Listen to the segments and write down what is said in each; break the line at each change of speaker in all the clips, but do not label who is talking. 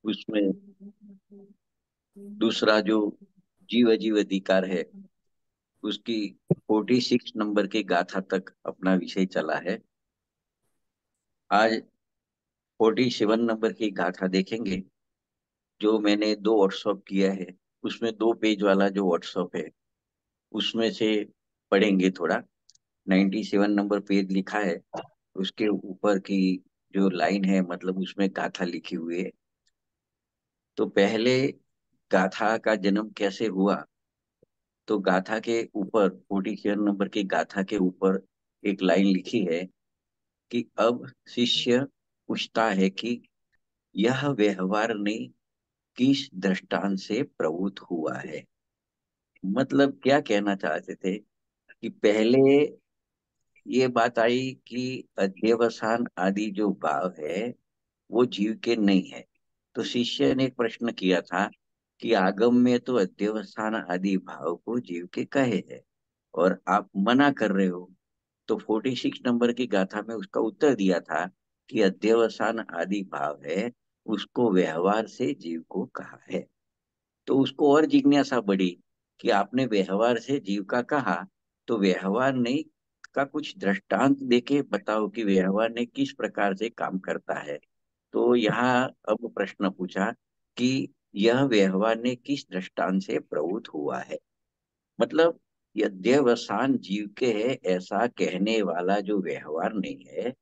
उसमें दूसरा जो जीव अजीव अधिकार है, उसकी 46 नंबर की गाथा तक अपना विषय चला है। आज 47 नंबर की गाथा देखेंगे, जो मैंने दो व्हाट्सअप किया है। उसमें 2 पेज वाला जो व्हाट्सअप है, उसमें से पढ़ेंगे थोड़ा। 97 नंबर पेज लिखा है, उसके ऊपर की जो लाइन है, मतलब उसमें गाथा लिखी हुई है। तो पहले गाथा का जन्म कैसे हुआ, तो गाथा के ऊपर 47 नंबर की गाथा के ऊपर एक लाइन लिखी है कि अब शिष्य पूछता है कि यह व्यवहार ने किस दृष्टांत से प्रवृत्त हुआ है। मतलब क्या कहना चाहते थे कि पहले ये बात आई कि अध्यवसान आदि जो भाव है वो जीव के नहीं है। तो शिष्य ने एक प्रश्न किया था कि आगम में तो अध्यवसान आदि भाव को जीव के कहे है, और आप मना कर रहे हो। तो 46 नंबर की गाथा में उसका उत्तर दिया था कि अध्यवसान आदि भाव है, उसको व्यवहार से जीव को कहा है। तो उसको और जिज्ञासा बढ़ी कि आपने व्यवहार से जीव का कहा, तो व्यवहार नहीं का कुछ दृष्टांत देके बताओ कि व्यवहार ने किस प्रकार से काम करता है। तो यहाँ अब प्रश्न पूछा कि यह व्यवहार ने किस दृष्टांत से प्रवृत्त हुआ है। मतलब यद्यवसान जीव के है ऐसा कहने वाला जो व्यवहार नहीं है,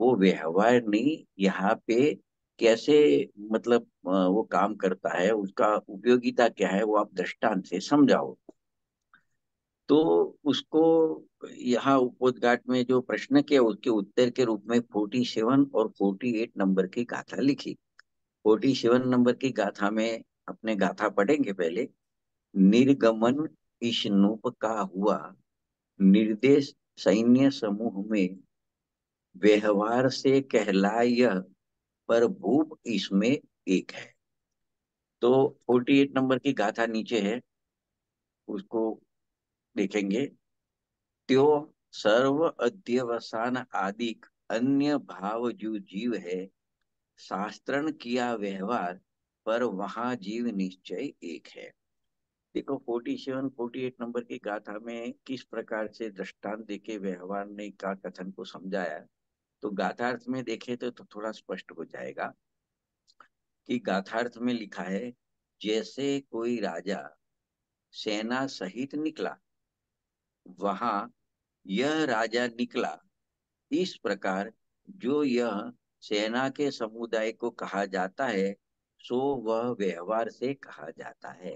वो व्यवहार नहीं यहाँ पे कैसे, मतलब वो काम करता है, उसका उपयोगिता क्या है, वो आप दृष्टांत से समझाओ। तो उसको यहाँ उपोद्घाट में जो प्रश्न किया, उसके उत्तर के रूप में 47 और 48 नंबर की गाथा लिखी। 47 नंबर की गाथा में अपने गाथा पढ़ेंगे पहले। निर्गमन इश्नूप का हुआ, निर्देश सैन्य समूह में, व्यवहार से कहलाय यह, पर भूप इसमें एक है। तो 48 नंबर की गाथा नीचे है, उसको देखेंगे। त्यो सर्व अध्यवसान आदिक अन्य भाव जो जीव है, शास्त्रण किया व्यवहार, पर वहां जीव निश्चय एक है। देखो 47 48 नंबर की गाथा में किस प्रकार से दृष्टांत देके व्यवहार ने का कथन को समझाया। तो गाथार्थ में देखे तो थोड़ा स्पष्ट हो जाएगा कि गाथार्थ में लिखा है, जैसे कोई राजा सेना सहित निकला, वहां यह राजा निकला, इस प्रकार जो यह सेना के समुदाय को कहा जाता है, सो वह व्यवहार से कहा जाता है।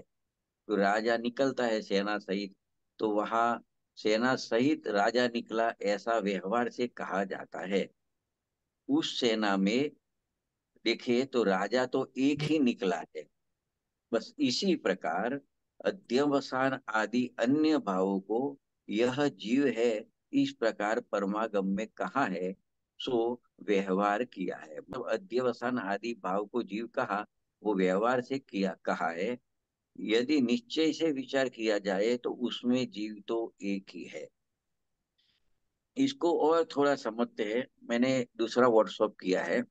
तो राजा निकलता है सेना सहित, तो वहां सेना सहित राजा निकला ऐसा व्यवहार से कहा जाता है। उस सेना में देखे तो राजा तो एक ही निकला है। बस इसी प्रकार अध्यवसान आदि अन्य भावों को यह जीव है, इस प्रकार परमागम में कहा है, सो व्यवहार किया है। मतलब अध्यवसान आदि भाव को जीव कहा, वो व्यवहार से किया कहा है। यदि निश्चय से विचार किया जाए तो उसमें जीव तो एक ही है। इसको और थोड़ा समझते हैं। मैंने दूसरा व्हाट्सअप किया है,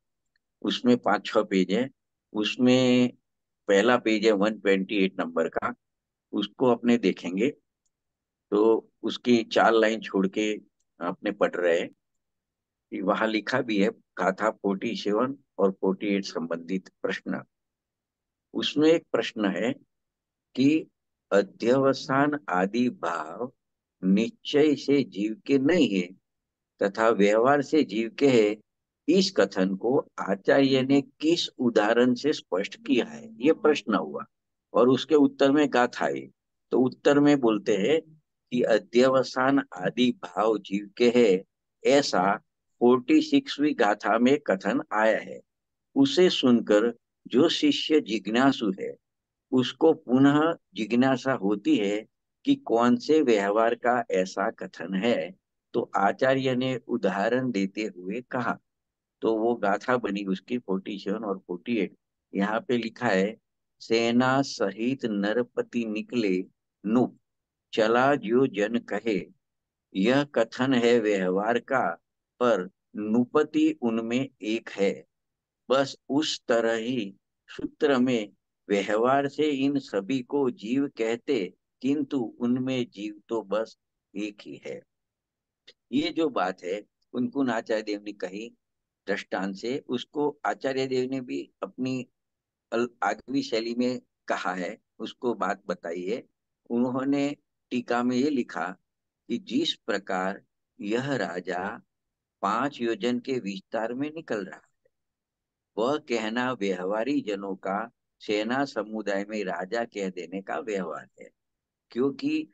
उसमें 5-6 पेज है। उसमें पहला पेज है 128 नंबर का, उसको अपने देखेंगे। तो उसकी 4 लाइन छोड़ के अपने पढ़ रहे हैं कि वहां लिखा भी है गाथा 47 और 48 संबंधित प्रश्न। उसमें एक प्रश्न है कि अध्यवसान आदि भाव निश्चय से जीव के नहीं है, तथा व्यवहार से जीव के है, इस कथन को आचार्य ने किस उदाहरण से स्पष्ट किया है, ये प्रश्न हुआ। और उसके उत्तर में गाथा है। तो उत्तर में बोलते हैं कि अध्यवसान आदि भाव जीव के है, ऐसा 46वीं गाथा में कथन आया है। उसे सुनकर जो शिष्य जिज्ञासु है, उसको पुनः जिज्ञासा होती है कि कौन से व्यवहार का ऐसा कथन है। तो आचार्य ने उदाहरण देते हुए कहा। तो वो गाथा बनी उसकी 47 और 48। यहाँ पे लिखा है, सेना सहित नरपति निकले, नु चला जो जन कहे, यह कथन है व्यवहार का, पर नुपति उनमें एक है। बस उस तरह ही सूत्र में व्यवहार से इन सभी को जीव कहते, किंतु उनमें जीव तो बस एक ही है। ये जो बात है कुनकुन आचार्य देव ने कही दृष्टांत से, उसको आचार्य देव ने भी अपनी आगवी शैली में कहा है, उसको बात बताई है। उन्होंने टीका में ये लिखा कि जिस प्रकार यह राजा 5 योजन के विस्तार में निकल रहा, वह कहना व्यवहारी जनों का सेना समुदाय में राजा कह देने का व्यवहार है। क्योंकि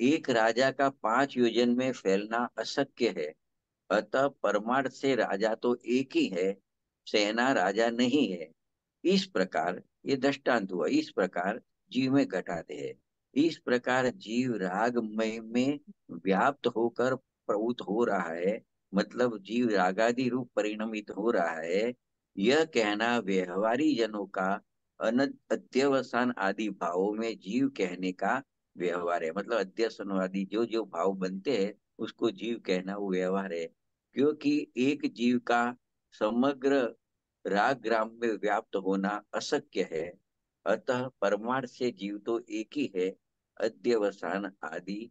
एक राजा का 5 योजन में फैलना अशक्य है, अतः परमार्थ से राजा तो एक ही है, सेना राजा नहीं है। इस प्रकार ये दृष्टांत हुआ, इस प्रकार जीव में घटाते हैं। इस प्रकार जीव रागमय में व्याप्त होकर प्रवृत्त हो रहा है, मतलब जीव रागादि रूप परिणमित हो रहा है। यह कहना व्यवहारी जनों का अध्यवसान आदि भावों में जीव कहने का व्यवहार है, मतलब अध्यसन आदि जो जो भाव बनते हैं उसको जीव कहना वो व्यवहार है। क्योंकि एक जीव का समग्र राग ग्राम में व्याप्त होना अशक्य है, अतः परमार्थ से जीव तो एक ही है, अध्यवसान आदि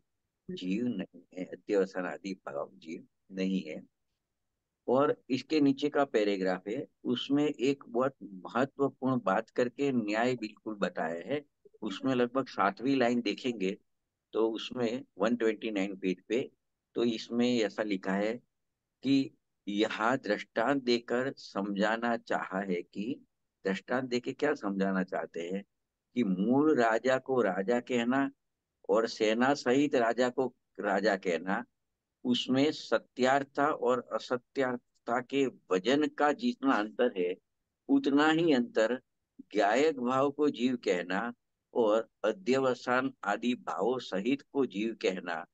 जीव नहीं है, अध्यवसान आदि भाव जीव नहीं है। और इसके नीचे का पैराग्राफ है, उसमें एक बहुत महत्वपूर्ण बात करके न्याय बिल्कुल बताया है। उसमें लगभग 7वीं लाइन देखेंगे तो उसमें 129 पेज पे, तो इसमें ऐसा लिखा है कि यहाँ दृष्टांत देकर समझाना चाहा है कि, दृष्टांत देके क्या समझाना चाहते हैं कि मूल राजा को राजा कहना और सेना सहित राजा को राजा कहना, उसमें सत्यार्थता और असत्यार्थता के वजन का जितना अंतर है, उतना ही अंतर गायक भाव को जीव कहना और अध्यवसान आदि भावों सहित को जीव कहना,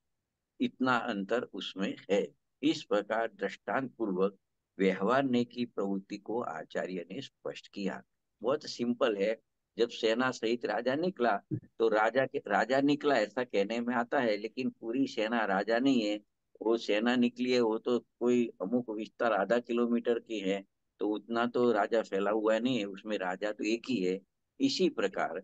इतना अंतर उसमें है। इस प्रकार दृष्टांत पूर्वक व्यवहारने की प्रवृत्ति को आचार्य ने स्पष्ट किया। बहुत सिंपल है। जब सेना सहित राजा निकला तो राजा निकला ऐसा कहने में आता है, लेकिन पूरी सेना राजा नहीं है। वो सेना निकली है वो तो कोई अमुक विस्तार आधा किलोमीटर की है, तो उतना तो राजा फैला हुआ नहीं है, उसमें राजा तो एक ही है। इसी प्रकार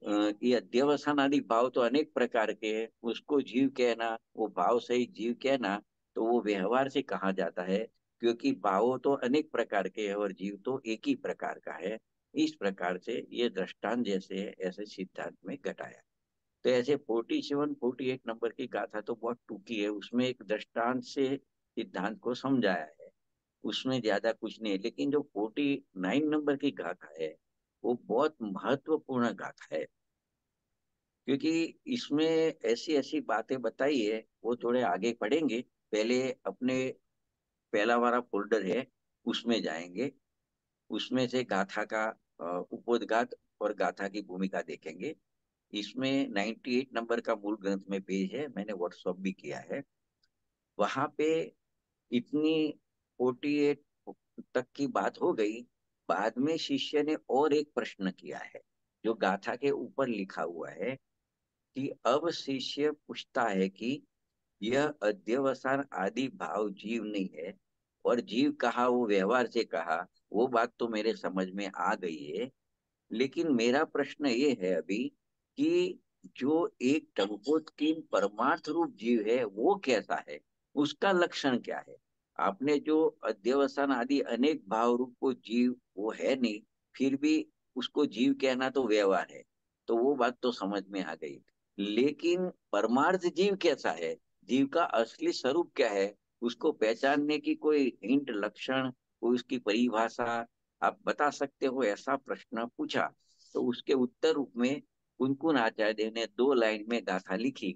ये अध्यवसान आदि भाव तो अनेक प्रकार के हैं, उसको जीव कहना, वो भाव सहित जीव कहना, तो वो व्यवहार से कहा जाता है। क्योंकि भाव तो अनेक प्रकार के हैं और जीव तो एक ही प्रकार का है। इस प्रकार से ये दृष्टांत जैसे है ऐसे सिद्धांत में घटाया। तो ऐसे 47 48 नंबर की गाथा तो बहुत टूकी है, उसमें एक दृष्टांत से सिद्धांत को समझाया है, उसमें ज्यादा कुछ नहीं है। लेकिन जो 49 नंबर की गाथा है वो बहुत महत्वपूर्ण गाथा है, क्योंकि इसमें ऐसी ऐसी बातें बताई है, वो थोड़े आगे पढ़ेंगे। पहले अपने पहला वाला फोल्डर है उसमें जाएंगे, उसमें से गाथा का उपोद्घात और गाथा की भूमिका देखेंगे। इसमें 98 नंबर का मूल ग्रंथ में पेज है, मैंने व्हाट्सअप भी किया है। वहां पे इतनी 48 तक की बात हो गई। बाद में शिष्य ने और एक प्रश्न किया है जो गाथा के ऊपर लिखा हुआ है, कि अब शिष्य पूछता है कि यह अध्यवसान आदि भाव जीव नहीं है, और जीव कहा वो व्यवहार से कहा, वो बात तो मेरे समझ में आ गई है। लेकिन मेरा प्रश्न ये है अभी कि जो एक टंकोत्कीन परमार्थ रूप जीव है वो कैसा है, उसका लक्षण क्या है। आपने जो अध्यवसान आदि अनेक भाव रूप को जीव वो है नहीं, फिर भी उसको जीव कहना तो व्यवहार है, तो वो बात तो समझ में आ गई। लेकिन परमार्थ जीव कैसा है, जीव का असली स्वरूप क्या है, उसको पहचानने की कोई हिंट लक्षण, कोई उसकी परिभाषा आप बता सकते हो, ऐसा प्रश्न पूछा। तो उसके उत्तर रूप में कुनकुन आचार्य देव ने 2 लाइन में गाथा लिखी।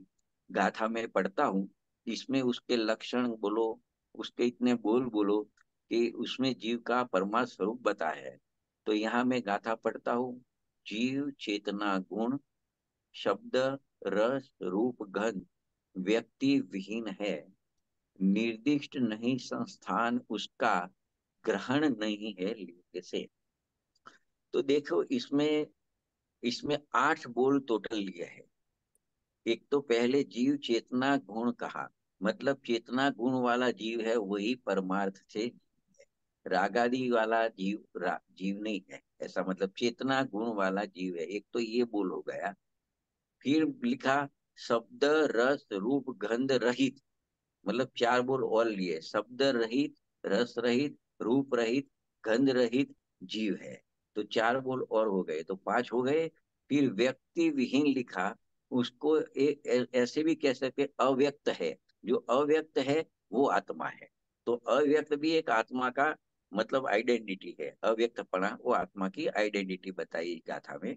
गाथा में पढ़ता हूँ, इसमें उसके लक्षण बोलो, उसके इतने बोल बोलो कि उसमें जीव का परमार्थ स्वरूप बताया है। तो यहाँ मैं गाथा पढ़ता हूँ। जीव चेतना गुण शब्द रस रूप गंध व्यक्ति विहीन है, निर्दिष्ट नहीं संस्थान उसका, ग्रहण नहीं है लिंग से। तो देखो इसमें इसमें 8 बोल टोटल लिया है। एक तो पहले जीव चेतना गुण कहा, मतलब चेतना गुण वाला जीव है वही परमार्थ से जीव है। रागादि वाला जीव नहीं है, ऐसा मतलब चेतना गुण वाला जीव है। एक तो ये बोल हो गया। फिर लिखा शब्द रस रूप गंध रहित, मतलब चार बोल और लिए, शब्द रहित, रस रहित, रूप रहित, गंध रहित जीव है। तो चार बोल और हो गए, तो पांच हो गए। फिर व्यक्ति विहीन लिखा, उसको ऐसे भी कह सकते अव्यक्त है। जो अव्यक्त है वो आत्मा है। तो अव्यक्त भी एक आत्मा का मतलब आइडेंटिटी है। अव्यक्तपना वो आत्मा की आइडेंटिटी बताई गाथा में।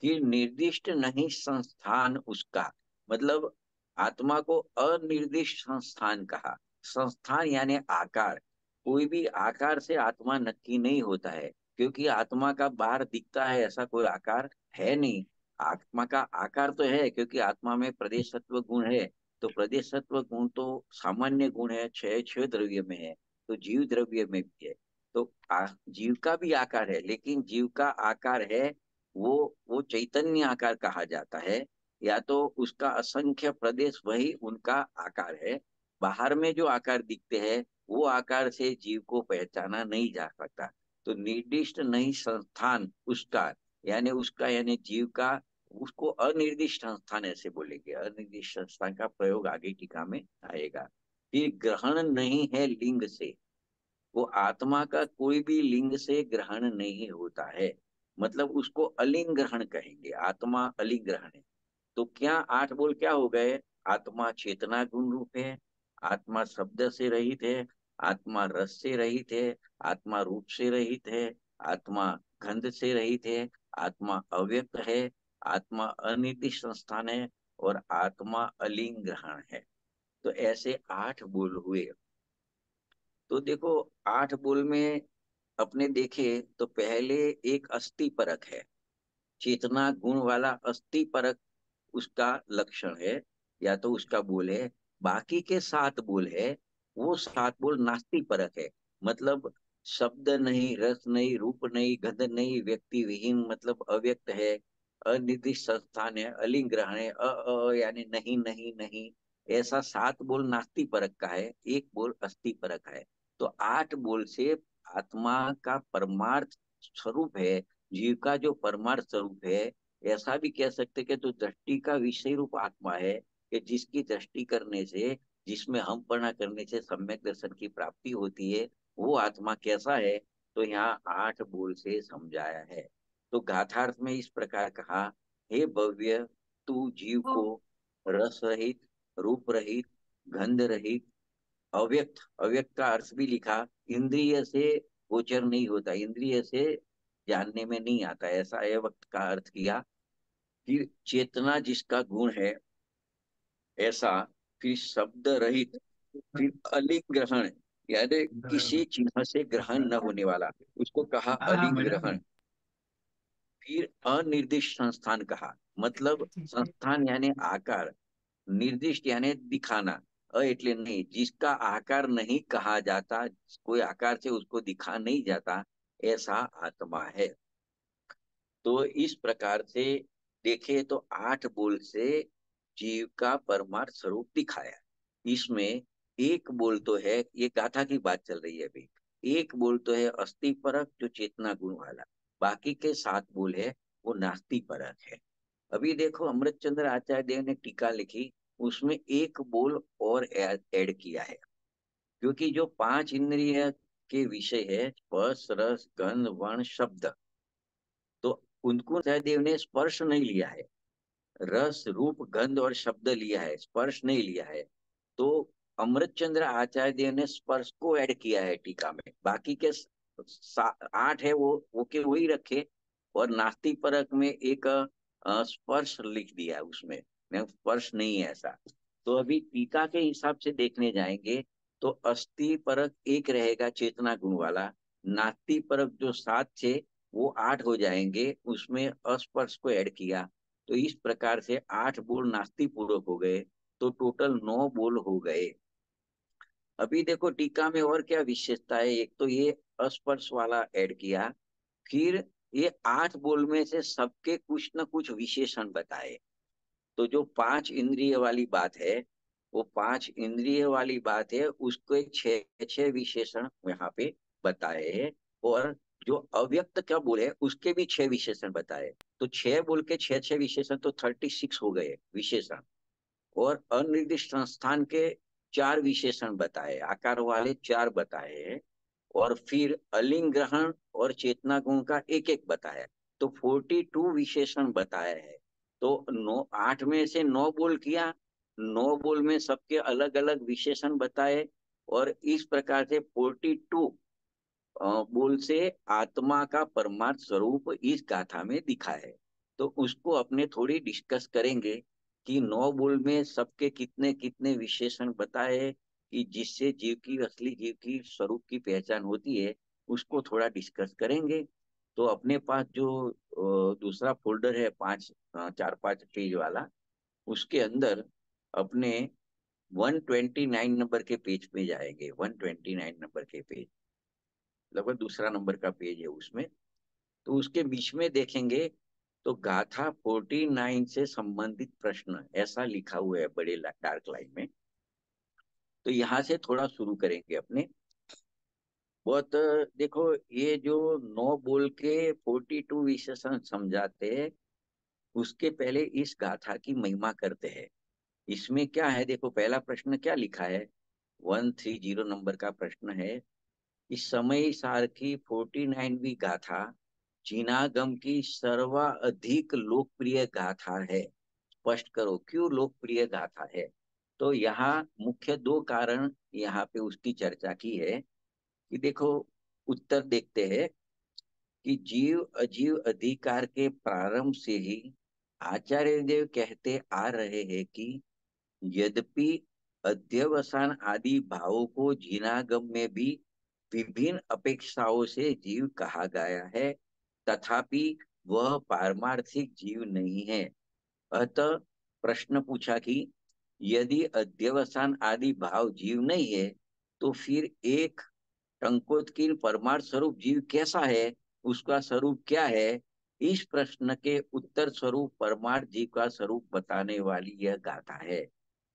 कि निर्दिष्ट नहीं संस्थान उसका, मतलब आत्मा को अनिर्दिष्ट संस्थान कहा। संस्थान यानी आकार। कोई भी आकार से आत्मा नक्की नहीं होता है, क्योंकि आत्मा का बाहर दिखता है ऐसा कोई आकार है नहीं। आत्मा का आकार तो है, क्योंकि आत्मा में प्रदेशत्व गुण है। तो प्रदेशत्व गुण तो सामान्य गुण है, छह छह द्रव्य में है, तो जीव द्रव्य में भी है। तो जीव का भी आकार है, लेकिन जीव का आकार है वो चैतन्य आकार कहा जाता है। या तो उसका असंख्य प्रदेश वही उनका आकार है। बाहर में जो आकार दिखते हैं वो आकार से जीव को पहचाना नहीं जा सकता। तो निर्दिष्ट नहीं संस्थान उसका, यानी उसका यानी जीव का, उसको अनिर्दिष्ट संस्थान ऐसे बोलेंगे। अनिर्दिष्ट संस्थान का प्रयोग आगे टीका में आएगा। फिर ग्रहण नहीं है लिंग से, वो आत्मा का कोई भी लिंग से ग्रहण नहीं होता है। मतलब उसको अलिंग ग्रहण कहेंगे, आत्मा अलिंग ग्रहण है। तो क्या आठ बोल क्या हो गए? आत्मा चेतना गुण रूप है, आत्मा शब्द से रहित है, आत्मा रस से रहित है, आत्मा रूप से रहित है, आत्मा गंध से रहित है, आत्मा अव्यक्त है, आत्मा अनिर्दिष्ट संस्थान है, और आत्मा अलिंग ग्रहण है। तो ऐसे आठ बोल हुए। तो देखो, आठ बोल में अपने देखे तो पहले एक अस्थि परक है, चेतना गुण वाला अस्थि परक उसका लक्षण है, या तो उसका बोल है। बाकी के सात बोल है, वो सात बोल नास्ति परक है। मतलब शब्द नहीं, रस नहीं, रूप नहीं, गंध नहीं, व्यक्ति विहीन मतलब अव्यक्त है, अनिर्दिष्ट संस्थान है, अलिंग ग्रहण है, यानी नहीं नहीं नहीं। ऐसा सात बोल नास्ति परक का है, एक बोल अस्थि परक है। तो आठ बोल से आत्मा का परमार्थ स्वरूप है, जीव का जो परमार्थ स्वरूप है, ऐसा भी कह सकते कि तो दृष्टि का विषय रूप आत्मा है, कि जिसकी दृष्टि करने से, जिसमें हम पढ़ना करने से सम्यक दर्शन की प्राप्ति होती है, वो आत्मा कैसा है? तो यहाँ आठ बोल से समझाया है। तो गाथार्थ में इस प्रकार कहा, हे भव्य, तू जीव को रस रहित, रूप रहित, गंध रहित, अव्यक्त, अव्यक्त का अर्थ भी लिखा, इंद्रिय से गोचर नहीं होता, इंद्रिय से जानने में नहीं आता, ऐसा अव्यक्त का अर्थ किया। फिर चेतना जिसका गुण है ऐसा। फिर शब्द रहित, फिर अलिंग ग्रहण, यानी किसी चिन्ह से ग्रहण न होने वाला, उसको कहा अलिंग ग्रहण। फिर अनिर्दिष्ट संस्थान कहा, मतलब संस्थान यानी आकार, निर्दिष्ट यानी दिखाना। એટલે नहीं, जिसका आकार नहीं कहा जाता, कोई आकार से उसको दिखा नहीं जाता, ऐसा आत्मा है। तो इस प्रकार से देखे तो आठ बोल से जीव का परमार्थ स्वरूप दिखाया। इसमें एक बोल तो है, ये गाथा की बात चल रही है अभी, एक बोल तो है अस्थि परक जो चेतना गुण वाला, बाकी के सात बोल है वो नास्ति परक है। अभी देखो, अमृत चंद्र आचार्य देव ने टीका लिखी, उसमें एक बोल और ऐड किया है। क्योंकि जो पांच इंद्रिय के विषय है, स्पर्श रस गंध वर्ण शब्द, तो उनको सहदेव ने स्पर्श नहीं लिया है, रस रूप गंध और शब्द लिया है, स्पर्श नहीं लिया है। तो अमृत चंद्र आचार्य देव ने स्पर्श को ऐड किया है टीका में। बाकी के आठ है वो के वही रखे, और नास्तिक परक में एक स्पर्श लिख दिया है उसमें, स्पर्श नहीं है ऐसा। तो अभी टीका के हिसाब से देखने जाएंगे तो अस्थि परक एक रहेगा चेतना गुण वाला, नास्ति परक जो सात थे वो आठ हो जाएंगे, उसमें अस्पर्श को ऐड किया। तो इस प्रकार से आठ बोल नास्ति पूर्वक हो गए, तो टोटल नौ बोल हो गए। अभी देखो टीका में और क्या विशेषता है, एक तो ये अस्पर्श वाला ऐड किया। फिर ये आठ बोल में से सबके कुछ न कुछ विशेषण बताए। तो जो पांच इंद्रिय वाली बात है, वो पांच इंद्रिय वाली बात है, उसको छह छह विशेषण यहाँ पे बताए, और जो अव्यक्त क्या बोले उसके भी 6 विशेषण बताए। तो 6 बोल के 6 6 विशेषण, तो 36 हो गए विशेषण। और अनिर्दिष्ट संस्थान के 4 विशेषण बताए, आकार वाले 4 बताए। और फिर अलिंग ग्रहण और चेतना गुण का एक एक बताया। तो 42 विशेषण बताए हैं। तो 8 में से 9 बोल किया, 9 बोल में सबके अलग अलग विशेषण बताए। और इस प्रकार से 42 बोल से आत्मा का परमार्थ स्वरूप इस गाथा में दिखा है। तो उसको अपने थोड़ी डिस्कस करेंगे कि 9 बोल में सबके कितने कितने विशेषण बताए, कि जिससे जीव की, असली जीव की स्वरूप की पहचान होती है, उसको थोड़ा डिस्कस करेंगे। तो अपने पास जो दूसरा फोल्डर है, 4 5 पेज वाला, उसके अंदर अपने 129 नंबर के पेज पे जाएंगे। 129 नंबर के पेज, लगभग दूसरा नंबर का पेज है उसमें। तो उसके बीच में देखेंगे तो गाथा 49 से संबंधित प्रश्न ऐसा लिखा हुआ है बड़े डार्क लाइन में। तो यहाँ से थोड़ा शुरू करेंगे अपने। बहुत देखो, ये जो 9 बोल के 42 विशेषण समझाते हैं, उसके पहले इस गाथा की महिमा करते हैं। इसमें क्या है, देखो पहला प्रश्न क्या लिखा है, 130 नंबर का प्रश्न है। इस समय सार की 49वीं गाथा जिनागम की सर्वाधिक लोकप्रिय गाथा है। स्पष्ट करो क्यों लोकप्रिय गाथा है। तो यहाँ मुख्य 2 कारण यहाँ पे उसकी चर्चा की है। कि देखो, उत्तर देखते हैं कि जीव अजीव अधिकार के प्रारंभ से ही आचार्य देव कहते आ रहे हैं कि यद्यपि अध्यवसान आदि भावों को जिनागम में भी विभिन्न अपेक्षाओं से जीव कहा गया है, तथापि वह पारमार्थिक जीव नहीं है। अतः प्रश्न पूछा कि यदि अध्यवसान आदि भाव जीव नहीं है, तो फिर एक टंकोत्कीर्ण परमार्थ स्वरूप जीव कैसा है, उसका स्वरूप क्या है। इस प्रश्न के उत्तर स्वरूप परमार्थ जीव का स्वरूप बताने वाली यह गाथा है।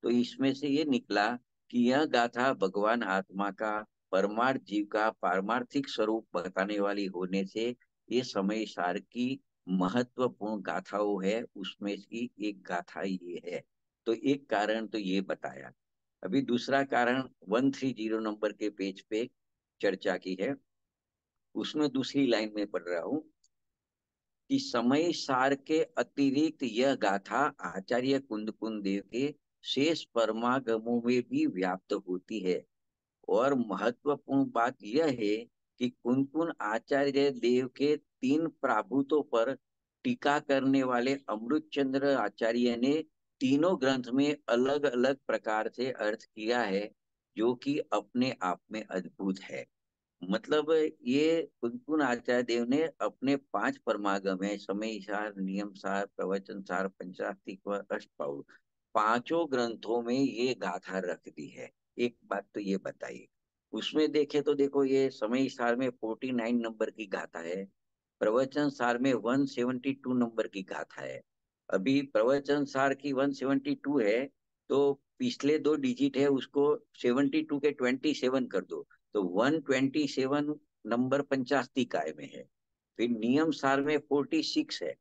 तो इसमें से ये निकला कि यह गाथा भगवान आत्मा का, परमार्थ जीव का पारमार्थिक स्वरूप बताने वाली होने से ये समय सार की महत्वपूर्ण गाथाओं है, उसमें की एक गाथा ये है। तो एक कारण तो ये बताया। अभी दूसरा कारण 130 नंबर के पेज पे चर्चा की है। उसमें दूसरी लाइन में पढ़ रहा हूं कि समय सार के अतिरिक्त यह गाथा आचार्य कुंद कुंद देव के शेष परमागमों में भी व्याप्त होती है। और महत्वपूर्ण बात यह है कि कुंद कुंद आचार्य देव के 3 प्राभूतों पर टीका करने वाले अमृत चंद्र आचार्य ने तीनों ग्रंथ में अलग अलग प्रकार से अर्थ किया है, जो कि अपने आप में अद्भुत है। मतलब ये कुंकुन आचार्य देव ने अपने 5 परमागम है, समय सार, नियम सार, प्रवचन सार, पंचास्तिक व अष्टपाउर, पांचों ग्रंथों में ये गाथा रख दी है। एक बात तो ये बताइए, उसमें देखे तो देखो ये समय सार में 49 नंबर की गाथा है, प्रवचन सार में 172 नंबर की गाथा है। अभी प्रवचन सार की 172 है, तो पिछले 2 डिजिट है उसको 72 के 27 कर दो, तो 127 नंबर पंचाशती काय में है। फिर नियम सार में 46 है,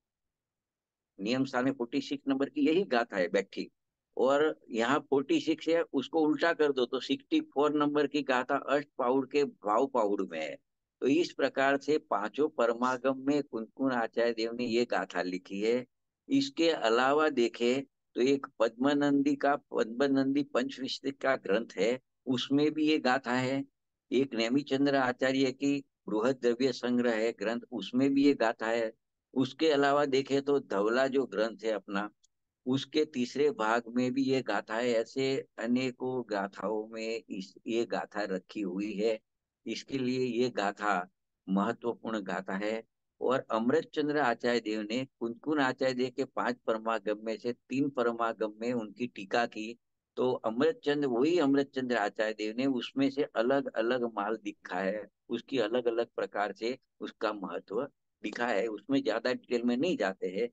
नियम सार में 46 नंबर की यही गाथा है बैठी। और यहाँ 46 है, उसको उल्टा कर दो तो 64 नंबर की गाथा अष्ट पाउड़ के भाव पाउड़ में है। तो इस प्रकार से पांचों परमागम में कुंकुन आचार्य देव ने ये गाथा लिखी है। इसके अलावा देखे तो एक पद्मनंदी पंचविंशतिक का ग्रंथ है, उसमें भी ये गाथा है। एक नेमिचंद्र आचार्य की बृहद द्रव्य संग्रह है ग्रंथ, उसमें भी ये गाथा है। उसके अलावा देखे तो धवला जो ग्रंथ है अपना, उसके तीसरे भाग में भी ये गाथाएं, ऐसे अनेकों गाथाओं में इस ये गाथा रखी हुई है। इसके लिए ये गाथा महत्वपूर्ण गाथा है। और अमृत चंद्र आचार्य देव ने कुंदकुन आचार्य देव के 5 परमागम में से 3 परमागम में उनकी टीका की। तो अमृत चंद्र, वही अमृत चंद्र आचार्य देव ने उसमें से अलग अलग माल दिखा है, उसकी अलग अलग प्रकार से उसका महत्व दिखा है। उसमें ज्यादा डिटेल में नहीं जाते हैं,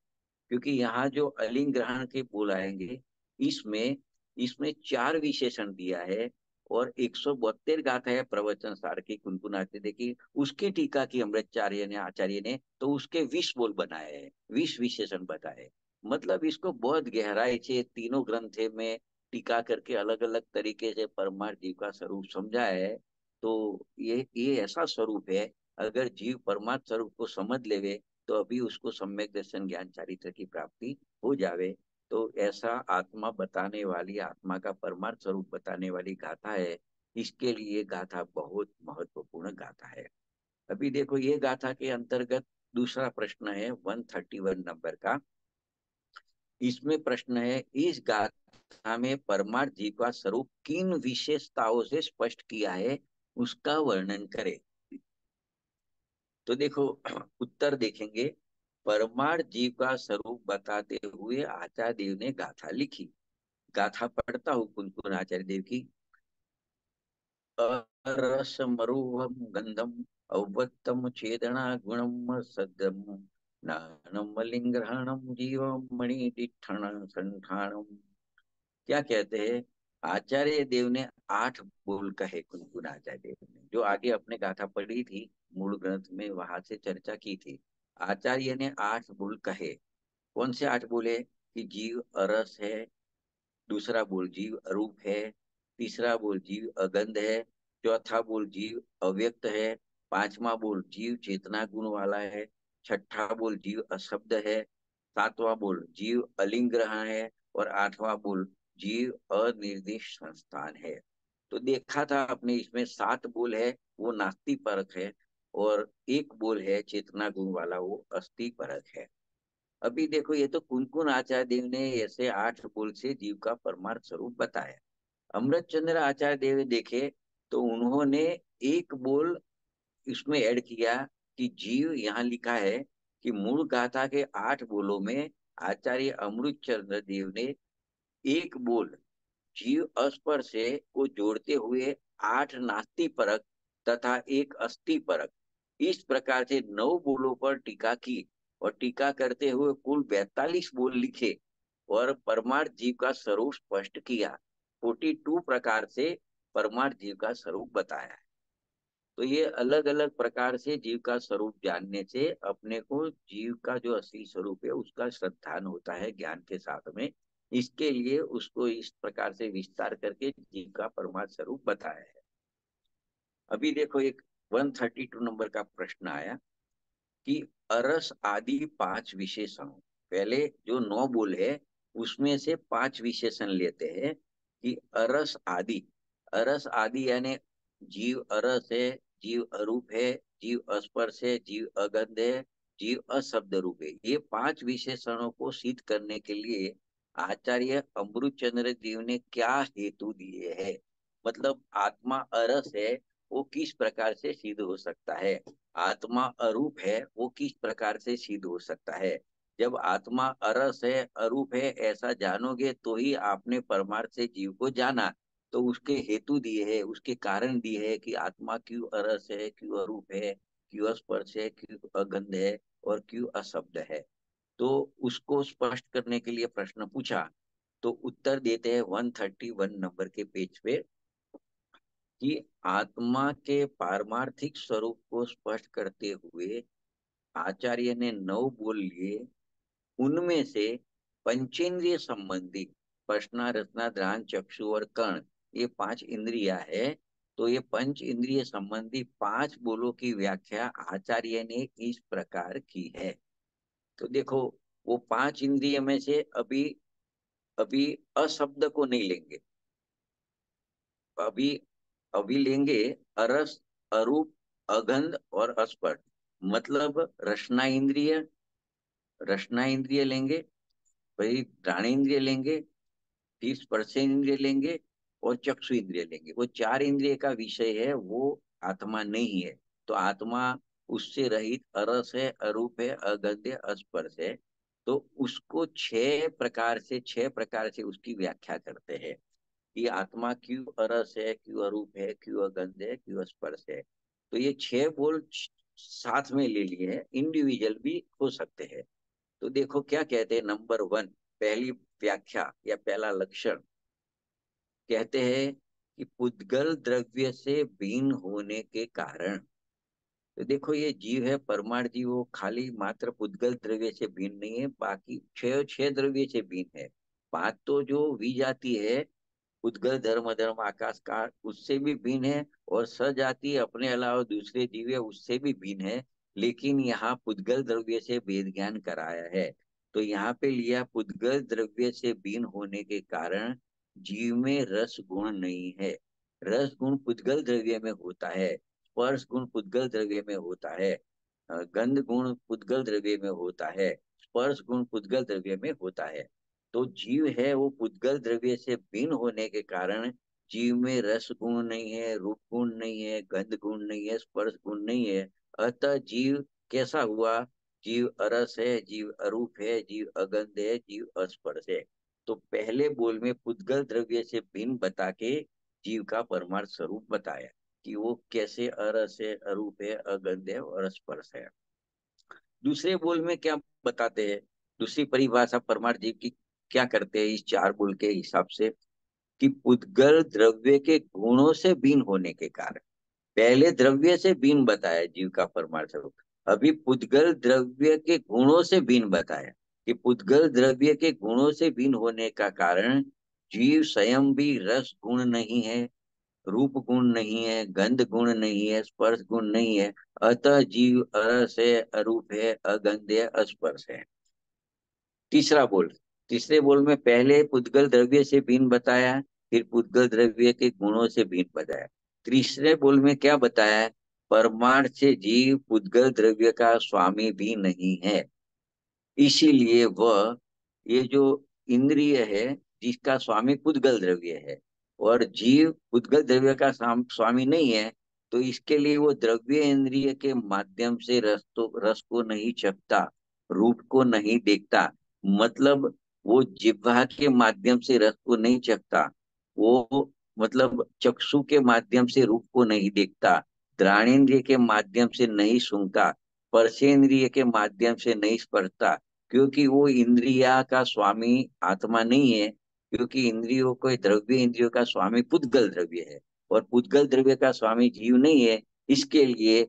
क्योंकि यहाँ जो अलिंग ग्रहण के बोल आएंगे, इसमें इसमें 4 विशेषण दिया है। और 172 गाथा है प्रवचन सार की कुनकुनाते देखी, उसकी टीका की अमृताचार्य ने, आचार्य ने, तो उसके 20 बोल बनाए हैं, 20 विशेषण बताए। मतलब इसको बहुत गहराई से तीनों ग्रंथ में टीका करके अलग अलग तरीके से परमार्थ जीव का स्वरूप समझा है। तो ये ऐसा स्वरूप है, अगर जीव परमार्थ स्वरूप को समझ लेवे तो अभी उसको सम्यक दर्शन ज्ञान चारित्र की प्राप्ति हो जावे। तो ऐसा आत्मा बताने वाली, आत्मा का परमार्थ स्वरूप बताने वाली गाथा है। इसके लिए गाथा बहुत महत्वपूर्ण गाथा है। अभी देखो ये गाथा के अंतर्गत दूसरा प्रश्न है 131 नंबर का। इसमें प्रश्न है, इस गाथा में परमार्थ जीव का स्वरूप किन विशेषताओं से स्पष्ट किया है, उसका वर्णन करें। तो देखो उत्तर देखेंगे, परमार्थ जीव का स्वरूप बताते हुए आचार्य देव ने गाथा लिखी। गाथा पढ़ता हूँ कुनकुन आचार्य देव की। रस मरुवम गंधम अव्यक्तम चेदना गुणम सदम नानम लिंग्रहणम जीवम मणिदिठण संठाणम। क्या कहते हैं, आचार्य देव ने 8 बोल कहे कुनकुन आचार्य देव ने, जो आगे अपने गाथा पढ़ी थी मूल ग्रंथ में, वहां से चर्चा की थी। आचार्य ने 8 बोल कहे। कौन से 8 बोले? कि जीव अरस है, दूसरा बोल जीव अरूप है, तीसरा बोल जीव अगंध है, चौथा बोल जीव अव्यक्त है, पांचवा बोल जीव चेतना गुण वाला है, छठा बोल जीव अशब्द है, सातवां बोल जीव अलिंग्रह है, और आठवां बोल जीव अनिर्दिष्ट संस्थान है। तो देखा था आपने, इसमें 7 बोल है वो नास्ति परक है, और एक बोल है चेतना गुण वाला, वो अस्थि परक है। अभी देखो ये तो कुनकुन आचार्य देव ने ऐसे 8 बोल से जीव का परमार्थ स्वरूप बताया। अमृत चंद्र आचार्य देव देखे तो उन्होंने एक बोल इसमें ऐड किया, कि जीव, यहाँ लिखा है कि मूल गाथा के 8 बोलों में आचार्य अमृत चंद्र देव ने एक बोल जीव अस्पर्श से को जोड़ते हुए 8 नास्ति परक तथा एक अस्थि परक, इस प्रकार से 9 बोलों पर टीका की, और टीका करते हुए कुल 42 बोल लिखे, और परमार्थ जीव का स्वरूप स्पष्ट किया। 42 प्रकार से परमार्थ जीव का स्वरूप बताया है। तो ये अलग अलग प्रकार से जीव का स्वरूप जानने से अपने को जीव का जो असली स्वरूप है उसका श्रद्धान होता है ज्ञान के साथ में। इसके लिए उसको इस प्रकार से विस्तार करके जीव का परमार्थ स्वरूप बताया है। अभी देखो एक 132 नंबर का प्रश्न आया, कि अरस आदि 5 विशेषणों, पहले जो 9 बोल है उसमें से 5 विशेषण लेते हैं, कि अरस आदि। अरस आदि यानी जीव अरस है, जीव अरूप है, जीव अस्पर्श है, जीव अगंध है, जीव अशब्द रूप है। ये 5 विशेषणों को सिद्ध करने के लिए आचार्य अमृत चंद्र देव ने क्या हेतु दिए हैं, मतलब आत्मा अरस है वो किस प्रकार से सिद्ध हो सकता है, आत्मा अरूप है वो किस प्रकार से सिद्ध हो सकता है। जब आत्मा अरस है, अरूप है, ऐसा जानोगे तो ही आपने परमार्थ से जीव को जाना। तो उसके हेतु दिए है, उसके कारण दिए है, कि आत्मा क्यों अरस है, क्यों अरूप है, क्यों स्पर्श है, क्यों अगंध है, और क्यों अशब्द है। तो उसको स्पष्ट करने के लिए प्रश्न पूछा। तो उत्तर देते हैं 131 नंबर के पेज पे, कि आत्मा के पारमार्थिक स्वरूप को स्पष्ट करते हुए आचार्य ने 9 बोल लिए। उनमें से पंचेंद्रिय संबंधी स्पष्टना, रसना, ध्यान, चक्षु और कर्ण, ये 5 इंद्रिया है। तो ये पंच इंद्रिय संबंधी 5 बोलों की व्याख्या आचार्य ने इस प्रकार की है। तो देखो वो 5 इंद्रिय में से अभी अभी अशब्द को नहीं लेंगे, अभी अभी लेंगे अरस, अरूप, अगंध और स्पर्श। मतलब रसना इंद्रिय, रसना इंद्रिय लेंगे, वही घ्राण इंद्रिय लेंगे, फिर स्पर्श इंद्रिय लेंगे, और चक्षु इंद्रिय लेंगे। वो 4 इंद्रिय का विषय है, वो आत्मा नहीं है। तो आत्मा उससे रहित अरस है, अरूप है, अगंध है, अस्पर्श है। तो उसको 6 प्रकार से उसकी व्याख्या करते हैं, कि आत्मा क्यों अरस है, क्यों अरूप है, क्यों अगंध है, क्यों स्पर्श है। तो ये 6 बोल साथ में ले लिए हैं, इंडिविजुअल भी हो सकते हैं। तो देखो क्या कहते हैं, नंबर 1, पहली व्याख्या या पहला लक्षण कहते हैं, कि पुद्गल द्रव्य से भिन्न होने के कारण। तो देखो ये जीव है, परमाणु जीव, वो खाली मात्र पुद्गल द्रव्य से भिन्न नहीं है, बाकी छह छह द्रव्य से भिन्न है। बात तो जो विजाति है, उद्गल धर्म अधर्म आकाश का, उससे भी भिन्न है, और सजातीय अपने अलावा दूसरे जीव है उससे भी भिन्न है। लेकिन यहाँ पुद्गल द्रव्य से भेद ज्ञान कराया है। तो यहाँ पे लिया पुद्गल द्रव्य से भिन्न होने के कारण जीव में रस गुण नहीं है। रस गुण पुद्गल द्रव्य में होता है, स्पर्श गुण पुद्गल द्रव्य में होता है, गंध गुण पुद्गल द्रव्य में होता है, स्पर्श गुण पुद्गल द्रव्य में होता है। तो जीव है वो पुद्गल द्रव्य से भिन्न होने के कारण जीव में रस गुण नहीं है, रूप गुण नहीं है, गंध गुण नहीं है, स्पर्श गुण नहीं है। अतः जीव कैसा हुआ? जीव अरस है, जीव अरूप है, जीव अगंध है, जीव अस्पर्श है। तो पहले बोल में पुद्गल द्रव्य से भिन्न बता के जीव का परमार्थ स्वरूप बताया कि वो कैसे अरस है, अरूप है, अगंध है और स्पर्श है। दूसरे बोल में क्या बताते हैं? दूसरी परिभाषा परमार्थ जीव की क्या करते हैं इस चार बोल के हिसाब से? कि पुद्गल द्रव्य के गुणों से भिन्न होने के कारण। पहले द्रव्य से भिन्न बताया जीव का परमार्थ स्वरूप, अभी पुद्गल द्रव्य के गुणों से भिन्न बताया कि पुद्गल द्रव्य के गुणों से भिन्न होने का कारण जीव स्वयं भी रस गुण नहीं है, रूप गुण नहीं है, गंध गुण नहीं है, स्पर्श गुण नहीं है। अतः जीव अरस है, अरूप है, अगंध है, अस्पर्श है। तीसरा बोल, तीसरे बोल में पहले पुद्गल द्रव्य से भिन्न बताया, फिर पुद्गल द्रव्य के गुणों से भिन्न बताया। तीसरे बोल में क्या बताया? परमार्थ से जीव पुद्गल द्रव्य का स्वामी भी नहीं है, इसीलिए वह, ये जो इंद्रिय है जिसका स्वामी पुद्गल द्रव्य है, और जीव पुद्गल द्रव्य का स्वामी नहीं है, तो इसके लिए वो द्रव्य इंद्रिय के माध्यम से रस को नहीं चखता, रूप को नहीं देखता। मतलब वो जिह्वा के माध्यम से रस को नहीं चखता, वो मतलब चक्षु के माध्यम से रूप को नहीं देखता, घ्राणेन्द्रिय के माध्यम से नहीं सूंघता, स्पर्शेंद्रिय के माध्यम से नहीं स्पर्शता, क्योंकि वो इंद्रिया का स्वामी आत्मा नहीं है। क्योंकि इंद्रियों को, द्रव्य इंद्रियों का स्वामी पुद्गल द्रव्य है, और पुद्गल द्रव्य का स्वामी जीव नहीं है। इसके लिए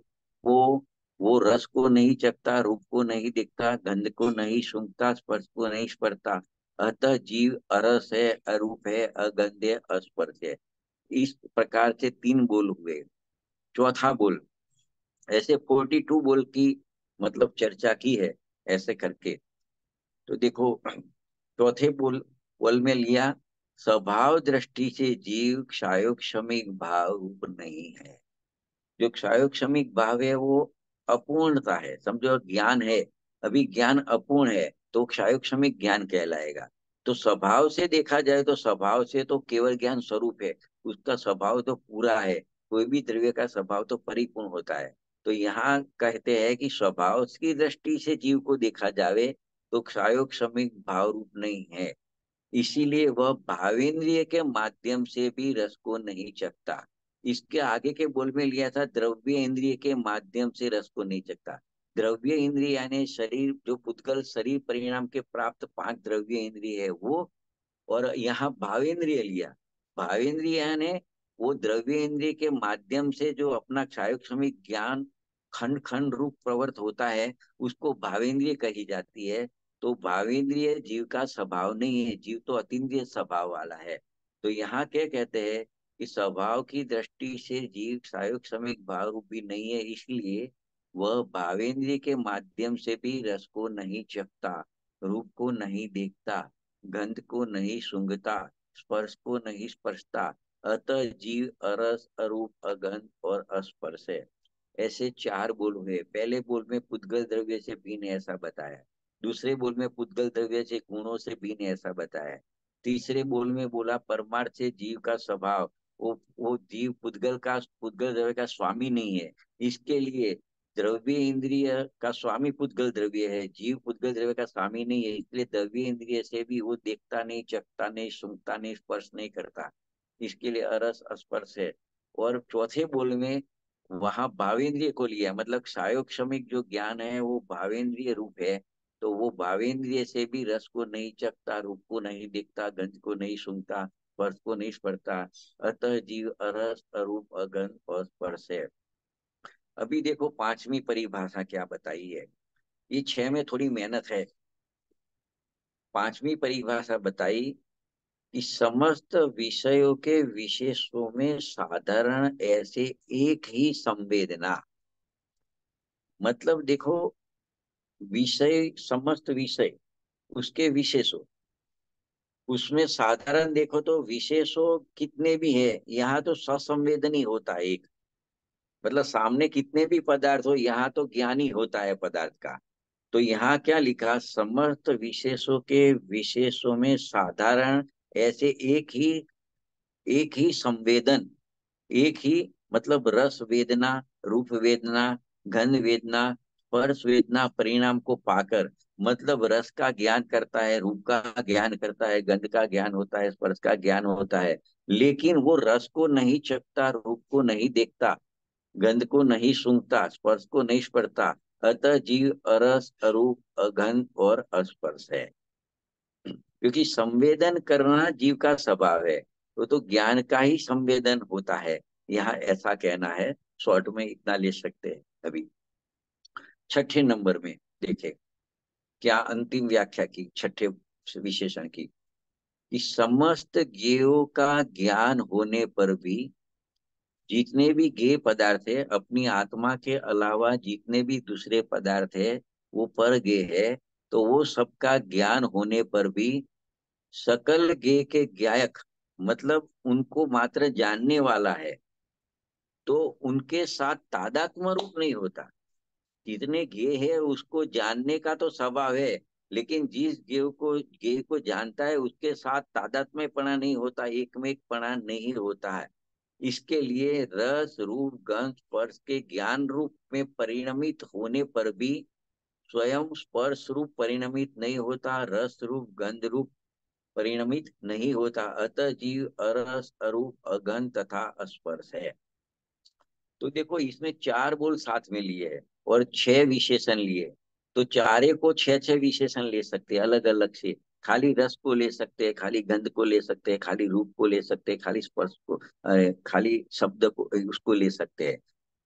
वो वो रस को नहीं चखता, रूप को नहीं देखता, गंध को नहीं सूंघता, स्पर्श को नहीं स्पर्शता। अतः जीव अरस है, अरूप है, अगंध है, अस्पर्श है। इस प्रकार से तीन बोल हुए। चौथा बोल, ऐसे 42 बोल की मतलब चर्चा की है ऐसे करके। तो देखो चौथे बोल में लिया, स्वभाव दृष्टि से जीव क्षायोक्षमिक भाव रूप नहीं है। जो क्षायोक्षमिक भाव है वो अपूर्णता है, समझो ज्ञान है, अभी ज्ञान अपूर्ण है तो क्षायोक्षमिक ज्ञान कहलाएगा। तो स्वभाव से देखा जाए तो स्वभाव से तो केवल ज्ञान स्वरूप है, उसका स्वभाव तो पूरा है, कोई भी द्रव्य का स्वभाव तो परिपूर्ण होता है। तो यहाँ कहते हैं कि स्वभाव की दृष्टि से जीव को देखा जावे तो क्षायोक्षमिक भाव रूप नहीं है, इसीलिए वह भावेंद्रिय के माध्यम से भी रस को नहीं चखता। इसके आगे के बोल में लिया था द्रव्य इंद्रिय के माध्यम से रस को नहीं चखता। द्रव्य इंद्रिय यानी शरीर, जो पुद्गल शरीर परिणाम के प्राप्त पांच द्रव्य इंद्रिय है वो, और यहाँ भावेंद्रिय लिया। भावेंद्रिय ने वो द्रव्य इंद्रिय के माध्यम से जो अपना क्षायोक्षमिक ज्ञान खंड खंड रूप प्रवृत्त होता है, उसको भावेंद्रिय कही जाती है। तो भावेंद्रिय जीव का स्वभाव नहीं है, जीव तो अतीन्द्रिय स्वभाव वाला है। तो यहाँ क्या कहते हैं कि स्वभाव की दृष्टि से जीव क्षायोक्षमिक भाव रूपी नहीं है, इसलिए वह भावेंद्रिय के माध्यम से भी रस को नहीं चखता, रूप को नहीं देखता, गंध को नहीं सूंघता, स्पर्श को नहीं स्पर्शता। अतः जीव अरस, अरूप, अगंध और अस्पर्श है। ऐसे चार बोल हुए। पहले बोल में पुद्गल द्रव्य से भिन्न ऐसा बताया, दूसरे बोल में पुद्गल द्रव्य से गुणों से भिन्न ऐसा बताया, तीसरे बोल में बोला परमार्थ से जीव का स्वभाव, वो जीव पुद्गल द्रव्य का स्वामी नहीं है। इसके लिए द्रव्य इंद्रिय का स्वामी पुद्गल द्रव्य है, जीव पुद्गल द्रव्य का स्वामी नहीं है, इसलिए द्रव्य इंद्रिय से भी वो देखता नहीं, चखता नहीं, सूंघता नहीं, स्पर्श नहीं करता, इसके लिए अरस स्पर्श है। और चौथे बोल में वहां भावेंद्रिय को लिया, मतलब क्षायोक्षमिक जो ज्ञान है वो भावेंद्रिय रूप है। तो वो भावेंद्रिय से भी रस को नहीं चखता, रूप को नहीं देखता, गंध को नहीं सूंघता, स्पर्श को नहीं स्पर्शता, अतः जीव अरस अरूप अगंध और स्पर्श है। अभी देखो पांचवी परिभाषा क्या बताई है, ये छह में थोड़ी मेहनत है। पांचवी परिभाषा बताई कि समस्त विषयों के विशेषों में साधारण ऐसे एक ही संवेदना। मतलब देखो, विषय समस्त विषय उसके विशेषों, उसमें साधारण देखो तो विशेषों कितने भी है, यहाँ तो ससंवेदनी होता है एक। मतलब सामने कितने भी पदार्थ हो, यहाँ तो ज्ञान ही होता है पदार्थ का। तो यहाँ क्या लिखा, समस्त विशेषों के विशेषों में साधारण ऐसे एक ही संवेदन, एक ही, मतलब रस वेदना, रूप वेदना, गंध वेदना, स्पर्श वेदना परिणाम को पाकर, मतलब रस का ज्ञान करता है, रूप का ज्ञान करता है, गंध का ज्ञान होता है, स्पर्श का ज्ञान होता है, लेकिन वो रस को नहीं चखता, रूप को नहीं देखता, गंध को नहीं सूंघता, स्पर्श को नहीं स्पर्शता। अतः जीव अरस अरूप अगंध और अस्पर्श है। क्योंकि संवेदन करना जीव का स्वभाव है, तो ज्ञान का ही संवेदन होता है, यहाँ ऐसा कहना है। शॉर्ट में इतना ले सकते हैं। अभी छठे नंबर में देखे क्या अंतिम व्याख्या की छठे विशेषण की, कि समस्त ज्ञेयों का ज्ञान होने पर भी, जितने भी ज्ञेय पदार्थ है अपनी आत्मा के अलावा, जितने भी दूसरे पदार्थ है वो पर ज्ञेय है, तो वो सबका ज्ञान होने पर भी सकल ज्ञेय के ज्ञायक, मतलब उनको मात्र जानने वाला है, तो उनके साथ तादात्म्य रूप नहीं होता। जितने ज्ञेय है उसको जानने का तो स्वभाव है, लेकिन जिस ज्ञेय को जानता है उसके साथ तादात्म्यपना नहीं होता, एकमेकपना नहीं होता है। इसके लिए रस रूप गंध स्पर्श के ज्ञान रूप में परिणमित होने पर भी स्वयं स्पर्श रूप परिणमित नहीं होता, रस रूप गंध रूप परिणमित नहीं होता। अतः जीव अरस अरूप अगंध तथा अस्पर्श है। तो देखो इसमें चार बोल साथ में लिए है और छह विशेषण लिए, तो चारे को छह छह विशेषण ले सकते हैं अलग अलग से। खाली रस को ले सकते हैं, खाली गंध को ले सकते हैं, खाली रूप को ले सकते हैं, खाली स्पर्श को, खाली शब्द को उसको ले सकते हैं,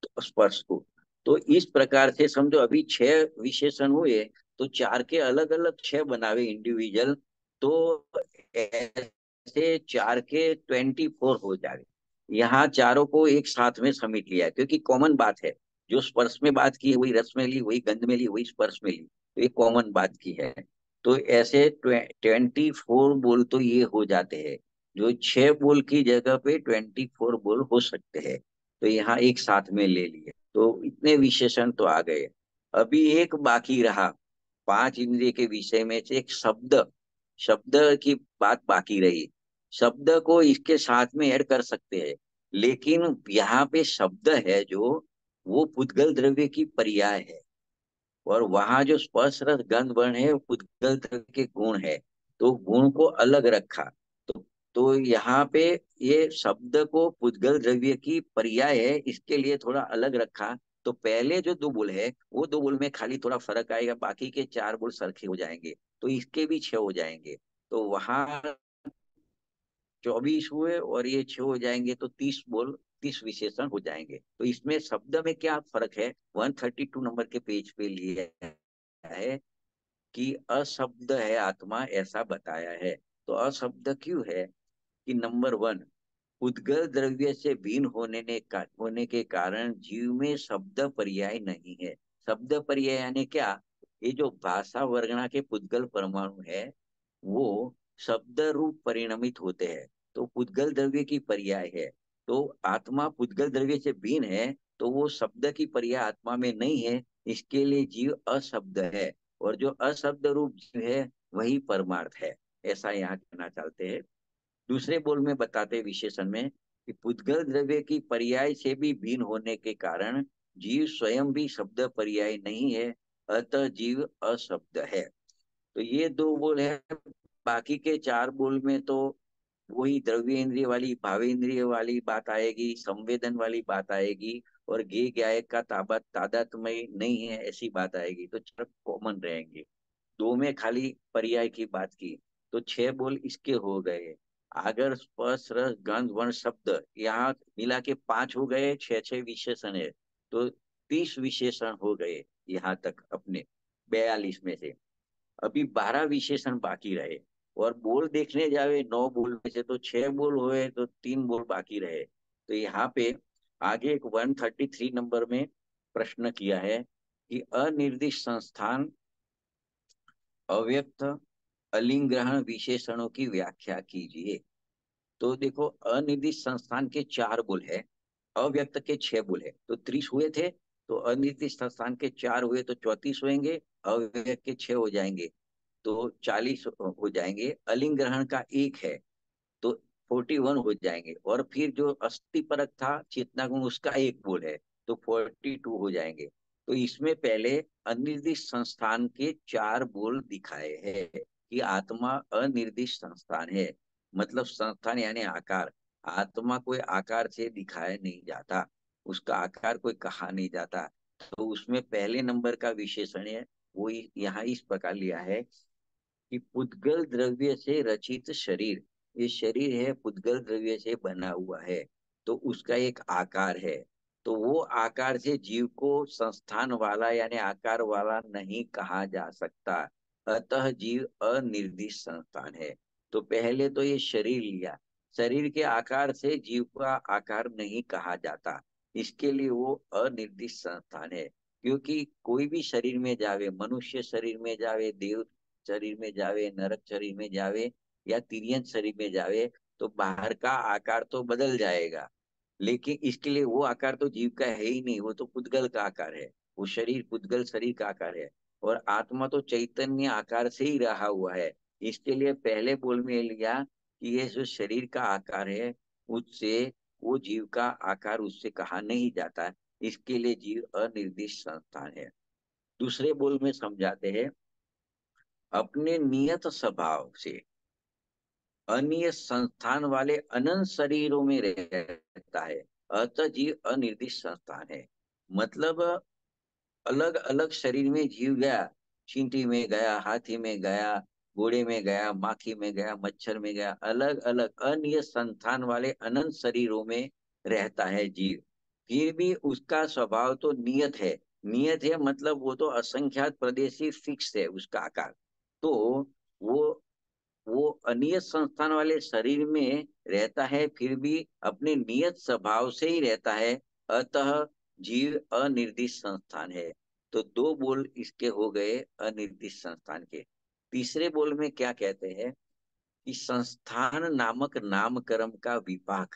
तो स्पर्श को। तो इस प्रकार से समझो अभी छह विशेषण हुए, तो चार के अलग अलग छह बनावे इंडिविजुअल, तो ऐसे चार के 24 हो जाए। यहाँ चारों को एक साथ में समेट लिया है, क्योंकि कॉमन बात है, जो स्पर्श में बात की है वही रस में ली, वही गंध में ली, वही स्पर्श में ली, तो ये कॉमन बात की है। तो ऐसे 24 बोल तो ये हो जाते हैं, जो छह बोल की जगह पे 24 बोल हो सकते हैं। तो यहाँ एक साथ में ले लिए, तो इतने विशेषण तो आ गए। अभी एक बाकी रहा, पांच इंद्रिय के विषय में से एक शब्द, शब्द की बात बाकी रही। शब्द को इसके साथ में ऐड कर सकते हैं, लेकिन यहाँ पे शब्द है जो, वो पुद्गल द्रव्य की पर्याय है, और वहां जो स्पर्श रस गंध वर्ण है वो पुद्गल द्रव्य के गुण है, तो गुण को अलग रखा। तो यहाँ पे ये शब्द को पुद्गल द्रव्य की पर्याय है, इसके लिए थोड़ा अलग रखा। तो पहले जो दो बोल है वो दो बोल में खाली थोड़ा फर्क आएगा, बाकी के चार बोल सरखे हो जाएंगे, तो इसके भी छह हो जाएंगे। तो वहां 24 हुए और ये छह हो जाएंगे, तो 30 बोल, 30 विशेषण हो जाएंगे। तो इसमें शब्द में क्या फर्क है, 132 नंबर के पेज पे लिया है कि अशब्द है आत्मा, ऐसा बताया है। तो अशब्द क्यों है, कि नंबर वन, उद्गल द्रव्य से भिन्न होने के कारण जीव में शब्द पर्याय नहीं है। शब्द पर्याय यानी क्या, ये जो भाषा वर्गणा के पुद्गल परमाणु है वो शब्द रूप परिणमित होते हैं, तो पुद्गल द्रव्य की पर्याय है। तो आत्मा पुद्गल द्रव्य से भिन्न है, तो वो शब्द की पर्याय आत्मा में नहीं है, इसके लिए जीव अशब्द है, और जो अशब्द रूप जीव है वही परमार्थ है, ऐसा यहाँ कहना चाहते हैं। दूसरे बोल में बताते विशेषण में कि पुद्गल द्रव्य की पर्याय से भी भिन्न होने के कारण जीव स्वयं भी शब्द पर्याय नहीं है, अतः जीव अशब्द है। तो ये दो बोल है। बाकी के चार बोल में तो वही द्रव्य इंद्रिय वाली भावेंद्रिय वाली बात आएगी, संवेदन वाली बात आएगी, और गे गायक का तादात्म्य नहीं है ऐसी बात आएगी, तो चार कॉमन रहेंगे। दो में खाली पर्याय की बात की, तो छह बोल इसके हो गए। आगर स्पर्श रस गंध वर्ण शब्द, यहाँ मिला के 5 हो गए, 6 6 विशेषण है, तो 30 विशेषण हो गए यहाँ तक अपने 42 में से। अभी 12 विशेषण बाकी रहे। और बोल देखने जावे 9 बोल में से तो 6 बोल हुए, तो 3 बोल बाकी रहे। तो यहाँ पे आगे एक 133 नंबर में प्रश्न किया है कि अनिर्दिष्ट संस्थान अव्यक्त अलिंग ग्रहण विशेषणों की व्याख्या कीजिए। तो देखो, अनिर्दिष्ट संस्थान के 4 बोल है, अव्यक्त के 6 बोल है, तो 30 हुए थे। तो अनिर्दिष्ट संस्थान के 4 हुए तो 34 होंगे, अव्यक्त के 6 हो जाएंगे तो 40 हो जाएंगे। अलिंग ग्रहण का एक है तो 41 हो जाएंगे। और फिर जो अस्थि परक था चेतना गुण, उसका एक बोल है तो 42 हो जाएंगे। तो इसमें पहले अनिर्दिष्ट संस्थान के 4 बोल दिखाए हैं कि आत्मा अनिर्दिष्ट संस्थान है। मतलब संस्थान यानी आकार। आत्मा कोई आकार से दिखाया नहीं जाता, उसका आकार कोई कहा नहीं जाता। तो उसमें पहले नंबर का विशेषण है वो यहाँ इस प्रकार लिया है कि पुद्गल द्रव्य से रचित शरीर, ये शरीर है पुद्गल द्रव्य से बना हुआ है, तो उसका एक आकार है। तो वो आकार से जीव को संस्थान वाला यानी आकार वाला नहीं कहा जा सकता, अतः जीव अनिर्दिष्ट संस्थान है। तो पहले तो ये शरीर लिया, शरीर के आकार से जीव का आकार नहीं कहा जाता, इसके लिए वो अनिर्दिष्ट संस्थान है। क्योंकि कोई भी शरीर में जावे, मनुष्य शरीर में जावे, देव शरीर में जावे, नरक शरीर में जावे या तिर्यन शरीर में जावे, तो बाहर का आकार तो बदल जाएगा, लेकिन इसके लिए वो आकार तो जीव का है ही नहीं, वो तो पुद्गल का आकार है। वो शरीर पुद्गल शरीर का आकार है। और आत्मा तो चैतन्य आकार से ही रहा हुआ है। इसके लिए पहले बोल में लिया कि ये जो शरीर का आकार है उससे वो जीव का आकार उससे कहा नहीं जाता, इसके लिए जीव अनिर्दिष्ट संस्थान है। दूसरे बोल में समझाते हैं, अपने नियत स्वभाव से अनियत संस्थान वाले अनंत शरीरों में रहता है, अतः जीव अनिर्दिष्ट संस्थान है। मतलब अलग अलग शरीर में जीव गया, चींटी में गया, हाथी में गया, घोड़े में गया, माखी में गया, मच्छर में गया, अलग अलग अनियत संस्थान वाले अनंत शरीरों में रहता है जीव। फिर भी उसका स्वभाव तो नियत है। नियत है मतलब वो तो असंख्यात प्रदेशी फिक्स है उसका आकार। तो वो वो अनियत संस्थान वाले शरीर में रहता है, फिर भी अपने नियत स्वभाव से ही रहता है, अतः जीव अनिर्दिष्ट संस्थान है। तो 2 बोल इसके हो गए अनिर्दिष्ट संस्थान के। तीसरे बोल में क्या कहते हैं कि संस्थान नामक नामकर्म का विपाक,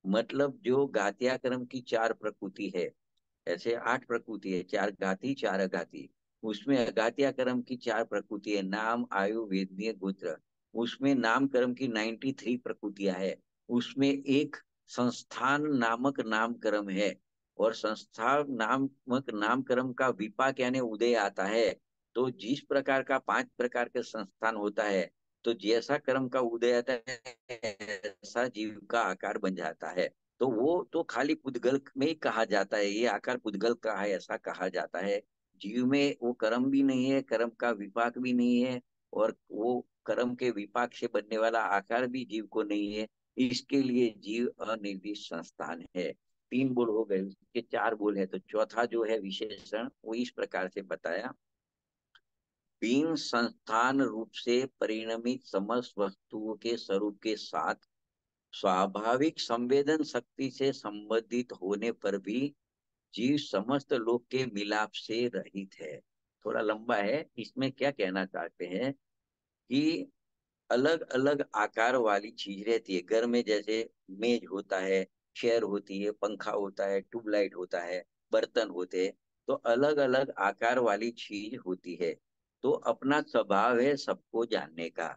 मतलब जो गात्या कर्म की 4 प्रकृति है, ऐसे 8 प्रकृति है, 4 घाती 4 अघाती। उसमें अघात्या कर्म की 4 प्रकृति है, नाम आयु वेदनीय गोत्र। उसमें नाम कर्म की 93 प्रकृतियां है। उसमें एक संस्थान नामक नाम कर्म है। और संस्थान नामक नाम कर्म का विपाक यानी उदय आता है। तो जिस प्रकार का 5 प्रकार के संस्थान होता है, तो जैसा कर्म का उदय आता है ऐसा जीव का आकार बन जाता है। तो वो तो खाली पुद्गल में ही कहा जाता है, ये आकार पुद्गल का है ऐसा कहा जाता है। जीव में वो कर्म भी नहीं है, कर्म का विपाक भी नहीं है, और वो कर्म के विपाक से बनने वाला आकार भी जीव को नहीं है। इसके लिए जीव अनिर्दिष्ट संस्थान है। 3 बोल हो गए, उसके 4 बोल है, तो चौथा जो है विशेषण वो इस प्रकार से बताया, बीन संस्थान रूप से परिणमित समस्त वस्तुओं के स्वरूप के साथ स्वाभाविक संवेदन शक्ति से संबंधित होने पर भी जीव समस्त लोक के मिलाप से रहित है। थोड़ा लंबा है, इसमें क्या कहना चाहते हैं कि अलग अलग आकार वाली चीज रहती है घर में, जैसे मेज होता है, चेयर होती है, पंखा होता है, ट्यूबलाइट होता है, बर्तन होते हैं। तो अलग अलग आकार वाली चीज होती है। तो अपना स्वभाव है सबको जानने का,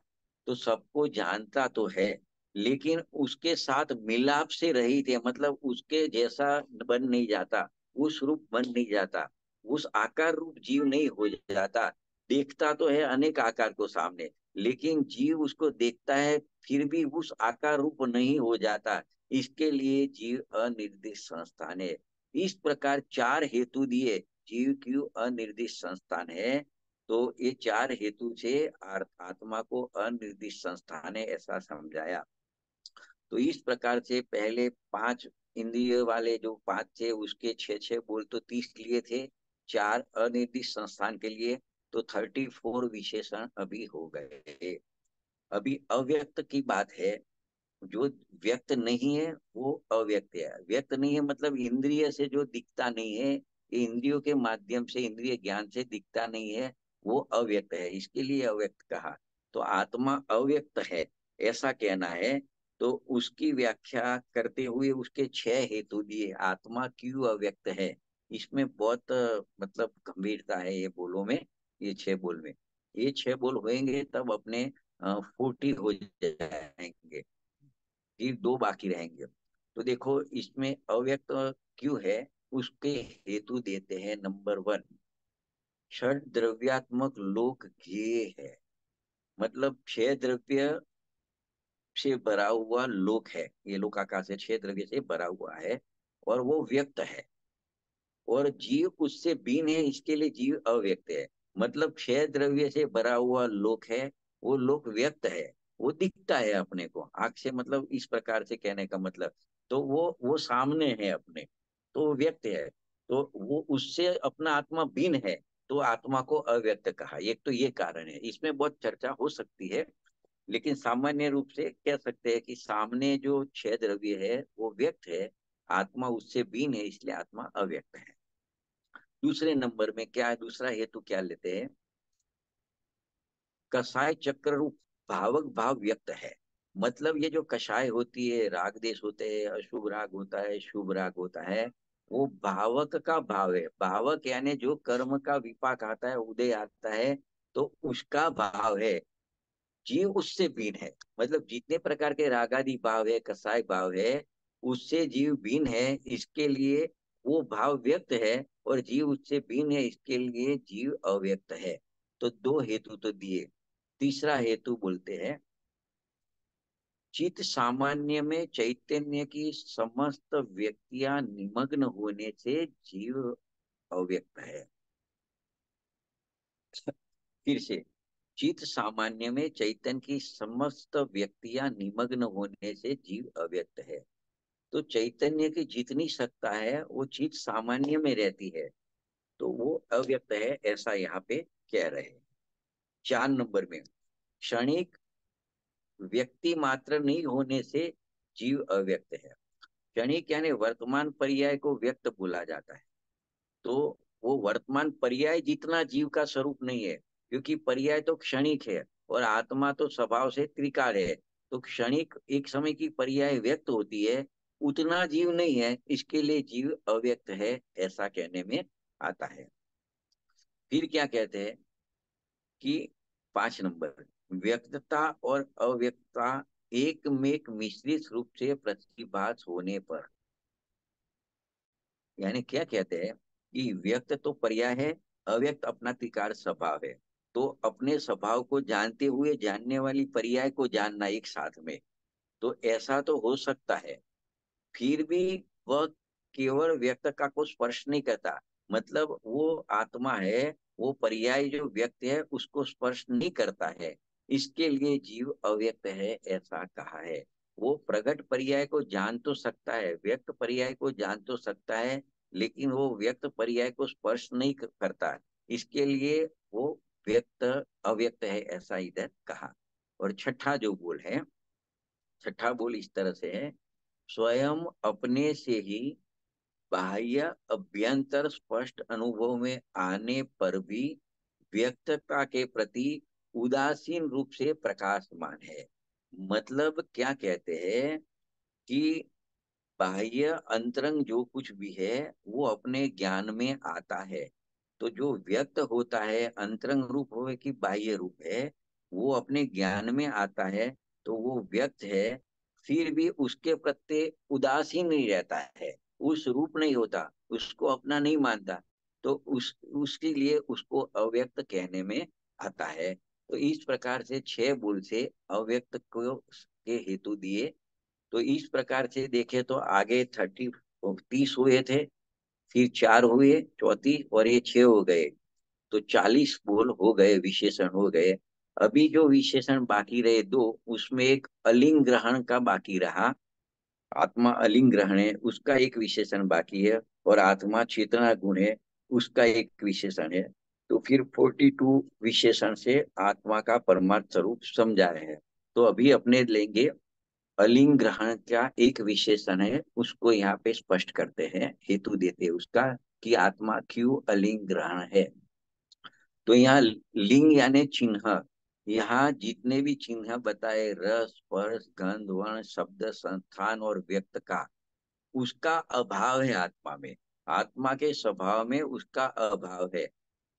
तो सबको जानता तो है, लेकिन उसके साथ मिलाप से रहित है, मतलब उसके जैसा बन नहीं जाता, उस रूप बन नहीं जाता, उस आकार रूप जीव नहीं हो जाता। देखता तो है अनेक आकार को सामने, लेकिन जीव उसको देखता है फिर भी उस आकार रूप नहीं हो जाता, इसके लिए जीव अनिर्दिष्ट संस्थान है। इस प्रकार 4 हेतु दिए जीव क्यों अनिर्दिष्ट संस्थान है। तो ये 4 हेतु से आत्मा को अनिर्दिष्ट संस्थान है ऐसा समझाया। तो इस प्रकार से पहले पांच इंद्रिय वाले जो पांच थे उसके छह छह बोल तो 30 लिए थे, चार अनिर्दिष्ट संस्थान के लिए, तो 34 विशेषण अभी हो गए। अभी अव्यक्त की बात है। जो व्यक्त नहीं है वो अव्यक्त है। व्यक्त नहीं है मतलब इंद्रिय से जो दिखता नहीं है, ये इंद्रियों के माध्यम से, इंद्रिय ज्ञान से दिखता नहीं है, वो अव्यक्त है, इसके लिए अव्यक्त कहा। तो आत्मा अव्यक्त है ऐसा कहना है। तो उसकी व्याख्या करते हुए उसके छह हेतु दिए, आत्मा क्यों अव्यक्त है। इसमें बहुत मतलब गंभीरता है ये बोलों में, ये छह बोल में। ये छह बोल होंगे तब अपने 40 हो जाएंगे, फिर दो बाकी रहेंगे। तो देखो इसमें अव्यक्त क्यों है, उसके हेतु देते हैं। नंबर 1, षड द्रव्यात्मक लोक ज्ञेय है। मतलब छह द्रव्य से भरा हुआ लोक है, ये लोक आकाश है, छह द्रव्य से भरा हुआ है और वो व्यक्त है, और जीव उससे भिन्न है, इसके लिए जीव अव्यक्त है। मतलब छह द्रव्य से भरा हुआ लोक है, वो लोक व्यक्त है, वो दिखता है अपने को आंख से, मतलब इस प्रकार से कहने का मतलब। तो वो सामने है अपने, तो वो व्यक्त है। तो वो उससे अपना आत्मा भिन्न है, तो आत्मा को अव्यक्त कहा। एक तो ये कारण है, इसमें बहुत चर्चा हो सकती है, लेकिन सामान्य रूप से कह सकते हैं कि सामने जो छह द्रव्य है वो व्यक्त है, आत्मा उससे भिन्न है, इसलिए आत्मा अव्यक्त है। दूसरे नंबर में क्या है, दूसरा हेतु क्या लेते हैं, कसाय चक्र रूप भावक भाव व्यक्त है। मतलब ये जो कषाय होती है, राग देश होते हैं, अशुभ राग होता है, शुभ राग होता है, वो भावक का भाव है। भावक यानी जो कर्म का विपाक आता है, उदय आता है, तो उसका भाव है। जीव उससे भिन्न है, मतलब जितने प्रकार के रागादि भाव है, कसाय भाव है, उससे जीव भिन्न है, इसके लिए वो भाव व्यक्त है, और जीव उससे भिन्न है, इसके लिए जीव अव्यक्त है। तो दो हेतु तो दिए। तीसरा हेतु बोलते हैं, चित सामान्य में चैतन्य की समस्त व्यक्तियां निमग्न होने से जीव अव्यक्त है। फिर से, चित सामान्य में चैतन्य की समस्त व्यक्तियां निमग्न होने से जीव अव्यक्त है। तो चैतन्य की जितनी सत्ता है वो चित सामान्य में रहती है, तो वो अव्यक्त है, ऐसा यहाँ पे कह रहे हैं। 4 नंबर में, क्षणिक व्यक्ति मात्र नहीं होने से जीव अव्यक्त है। क्षणिक यानी वर्तमान पर्याय को व्यक्त बोला जाता है। तो वो वर्तमान पर्याय जितना जीव का स्वरूप नहीं है, क्योंकि पर्याय तो क्षणिक है और आत्मा तो स्वभाव से त्रिकाल है। तो क्षणिक एक समय की पर्याय व्यक्त होती है, उतना जीव नहीं है, इसके लिए जीव अव्यक्त है, ऐसा कहने में आता है। फिर क्या कहते हैं कि 5 नंबर, व्यक्तता और अव्यक्तता एक में मिश्रित रूप से प्रतिभास होने पर, यानी क्या कहते हैं कि व्यक्त तो पर्याय है, अव्यक्त अपना त्रिकार स्वभाव है। तो अपने स्वभाव को जानते हुए जानने वाली पर्याय को जानना एक साथ में, तो ऐसा तो हो सकता है। फिर भी वह केवल व्यक्त का को स्पर्श नहीं करता, मतलब वो आत्मा है, वो पर्याय जो व्यक्त है उसको स्पर्श नहीं करता है, इसके लिए जीव अव्यक्त है, ऐसा कहा है। वो प्रगट पर्याय को जान तो सकता है, व्यक्त पर्याय को जान तो सकता है, लेकिन वो व्यक्त पर्याय को स्पर्श नहीं करता, इसके लिए वो व्यक्त अव्यक्त है, ऐसा इधर कहा। और छठा जो बोल है, छठा बोल इस तरह से है, स्वयं अपने से ही बाह्य अभ्यंतर स्पष्ट अनुभव में आने पर भी व्यक्तता के प्रति उदासीन रूप से प्रकाशमान है। मतलब क्या कहते हैं कि बाह्य अंतरंग जो कुछ भी है वो अपने ज्ञान में आता है, तो जो व्यक्त होता है, अंतरंग रूप हो कि बाह्य रूप है, वो अपने ज्ञान में आता है, तो वो व्यक्त है। फिर भी उसके प्रति उदासीन नहीं रहता है, उस रूप नहीं होता, उसको अपना नहीं मानता, तो उसके लिए उसको अव्यक्त कहने में आता है। तो इस प्रकार से छह बोल से अव्यक्त को के हेतु दिए। तो इस प्रकार से देखे तो आगे 30 हुए थे, फिर चार हुए 34, और ये छह हो गए, तो 40 बोल हो गए, विशेषण हो गए। अभी जो विशेषण बाकी रहे दो, उसमें एक अलिंग ग्रहण का बाकी रहा, आत्मा अलिंग ग्रहण है उसका एक विशेषण बाकी है, और आत्मा चेतना गुण है उसका एक विशेषण है। तो फिर 42 विशेषण से आत्मा का परमार्थ स्वरूप समझा रहे हैं। तो अभी अपने लेंगे अलिंग ग्रहण का एक विशेषण है, उसको यहाँ पे स्पष्ट करते हैं, हेतु देते हैं उसका कि आत्मा क्यों अलिंग ग्रहण है। तो यहाँ लिंग यानी चिन्ह, यहाँ जितने भी चिन्ह बताए रस स्पर्श गंध वर्ण शब्द संस्थान और व्यक्त का, उसका अभाव है आत्मा में। आत्मा के स्वभाव में उसका अभाव है।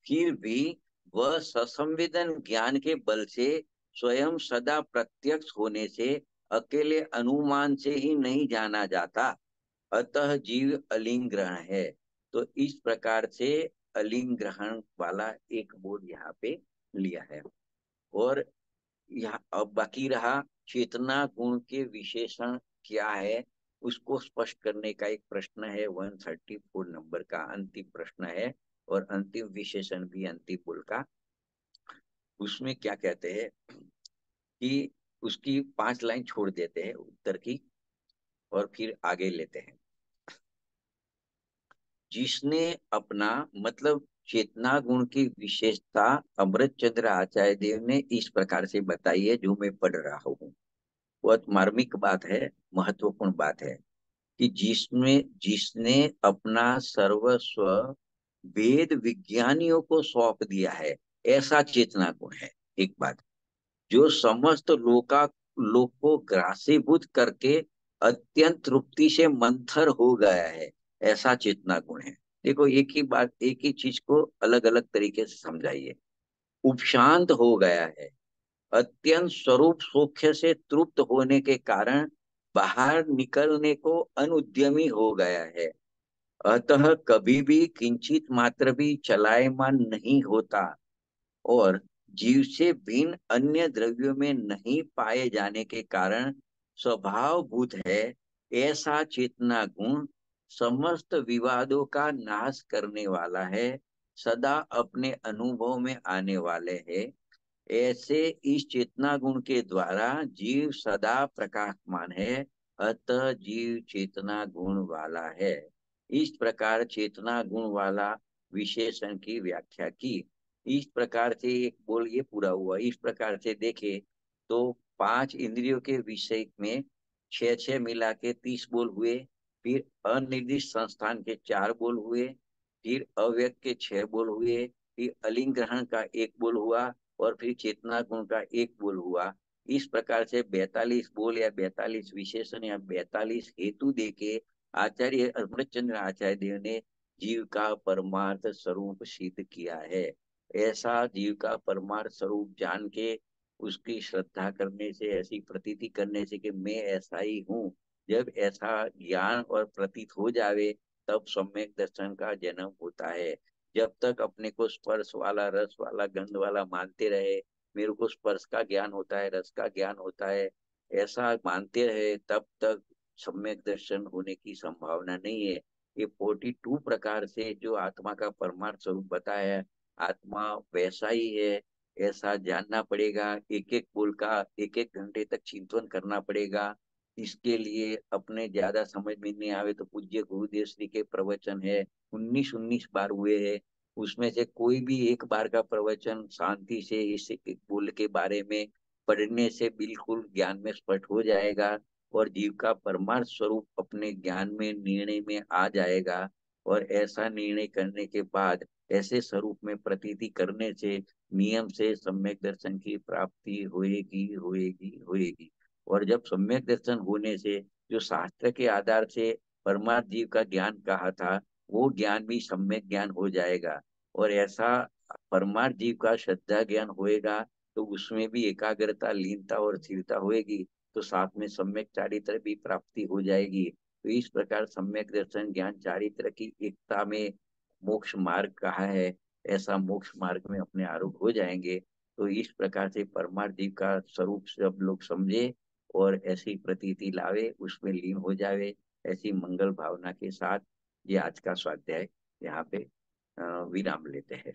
फिर भी वह ससंवेदन ज्ञान के बल से स्वयं सदा प्रत्यक्ष होने से अकेले अनुमान से ही नहीं जाना जाता, अतः जीव अलिंग ग्रहण है। तो इस प्रकार से अलिंग ग्रहण वाला एक बोध यहाँ पे लिया है। और यहाँ अब बाकी रहा चेतना गुण के विशेषण क्या है, उसको स्पष्ट करने का एक प्रश्न है, 134 नंबर का अंतिम प्रश्न है, और अंतिम विशेषण भी अंतिम बोल का। उसमें क्या कहते हैं कि उसकी 5 लाइन छोड़ देते हैं उत्तर की, और फिर आगे लेते हैं। जिसने अपना मतलब चेतना गुण की विशेषता अमृत चंद्र आचार्य देव ने इस प्रकार से बताई है, जो मैं पढ़ रहा हूँ। बहुत मार्मिक बात है, महत्वपूर्ण बात है कि जिसमें जिसने अपना सर्वस्व वेद विज्ञानियों को सौंप दिया है, ऐसा चेतना गुण है। एक बात, जो समस्त लोक को ग्रासीभूत करके अत्यंत तृप्ति से मंथर हो गया है, ऐसा चेतना गुण है। देखो, एक ही बात, एक ही चीज को अलग अलग तरीके से समझाइए। उपशांत हो गया है, अत्यंत स्वरूप सौख्य से तृप्त होने के कारण बाहर निकलने को अनुद्यमी हो गया है, अतः कभी भी किंचित मात्र भी चलायमान नहीं होता, और जीव से भिन्न अन्य द्रव्यों में नहीं पाए जाने के कारण स्वभावभूत है। ऐसा चेतना गुण समस्त विवादों का नाश करने वाला है, सदा अपने अनुभव में आने वाले है। ऐसे इस चेतना गुण के द्वारा जीव सदा प्रकाशमान है, अतः जीव चेतना गुण वाला है। इस प्रकार चेतना गुण वाला विशेषण की व्याख्या की। इस प्रकार से एक बोल ये पूरा हुआ। इस प्रकार से देखे तो 5 इंद्रियों के विषय में 6 6 मिला के 30 बोल हुए। फिर अनिर्दिष्ट संस्थान के 4 बोल हुए। फिर अव्यक्त के 6 बोल हुए। फिर अलिंग ग्रहण का एक बोल हुआ, और फिर चेतना गुण का एक बोल हुआ। इस प्रकार से 42 बोल या 42 विशेषण या 42 हेतु देके आचार्य अमृतचंद्र आचार्य देव ने जीव का परमार्थ स्वरूप सिद्ध किया है। ऐसा जीव का परमार्थ स्वरूप जान के उसकी श्रद्धा करने से, ऐसी प्रतीति करने से कि मैं ऐसा ही हूँ, जब ऐसा ज्ञान और प्रतीत हो जावे, तब सम्यक दर्शन का जन्म होता है। जब तक अपने को स्पर्श वाला, रस वाला, गंध वाला मानते रहे, मेरे को स्पर्श का ज्ञान होता है, रस का ज्ञान होता है, ऐसा मानते रहे, तब तक सम्यक दर्शन होने की संभावना नहीं है। ये 42 प्रकार से जो आत्मा का परमार्थ स्वरूप बताया है, आत्मा वैसा ही है, ऐसा जानना पड़ेगा। एक एक बोल का 1 1 घंटे तक चिंतन करना पड़ेगा। इसके लिए अपने ज्यादा समझ में नहीं आवे तो पूज्य गुरुदेव श्री के प्रवचन है, 19 बार हुए हैं। उसमें से कोई भी एक बार का प्रवचन शांति से इस एक बोल के बारे में पढ़ने से बिल्कुल ज्ञान में स्पष्ट हो जाएगा, और जीव का परमार्थ स्वरूप अपने ज्ञान में, निर्णय में आ जाएगा। और ऐसा निर्णय करने के बाद ऐसे स्वरूप में प्रतीति करने से नियम से सम्यक दर्शन की प्राप्ति होएगी होएगी होएगी। और जब सम्यक दर्शन होने से जो शास्त्र के आधार से परमार्थ जीव का ज्ञान कहा था, वो ज्ञान भी सम्यक ज्ञान हो जाएगा। और ऐसा परमार्थ जीव का श्रद्धा ज्ञान होएगा, तो उसमें भी एकाग्रता, लीनता और स्थिरता होएगी, तो साथ में सम्यक चारित्र भी प्राप्ति हो जाएगी। तो इस प्रकार सम्यक दर्शन ज्ञान चारित्र की एकता में मोक्ष मार्ग कहा है, ऐसा मोक्ष मार्ग में अपने आरूढ़ हो जाएंगे। तो इस प्रकार से परमार्थ जीव का स्वरूप सब लोग समझे और ऐसी प्रतीति लावे, उसमें लीन हो जावे, ऐसी मंगल भावना के साथ ये आज का स्वाध्याय यहाँ पे विराम लेते हैं।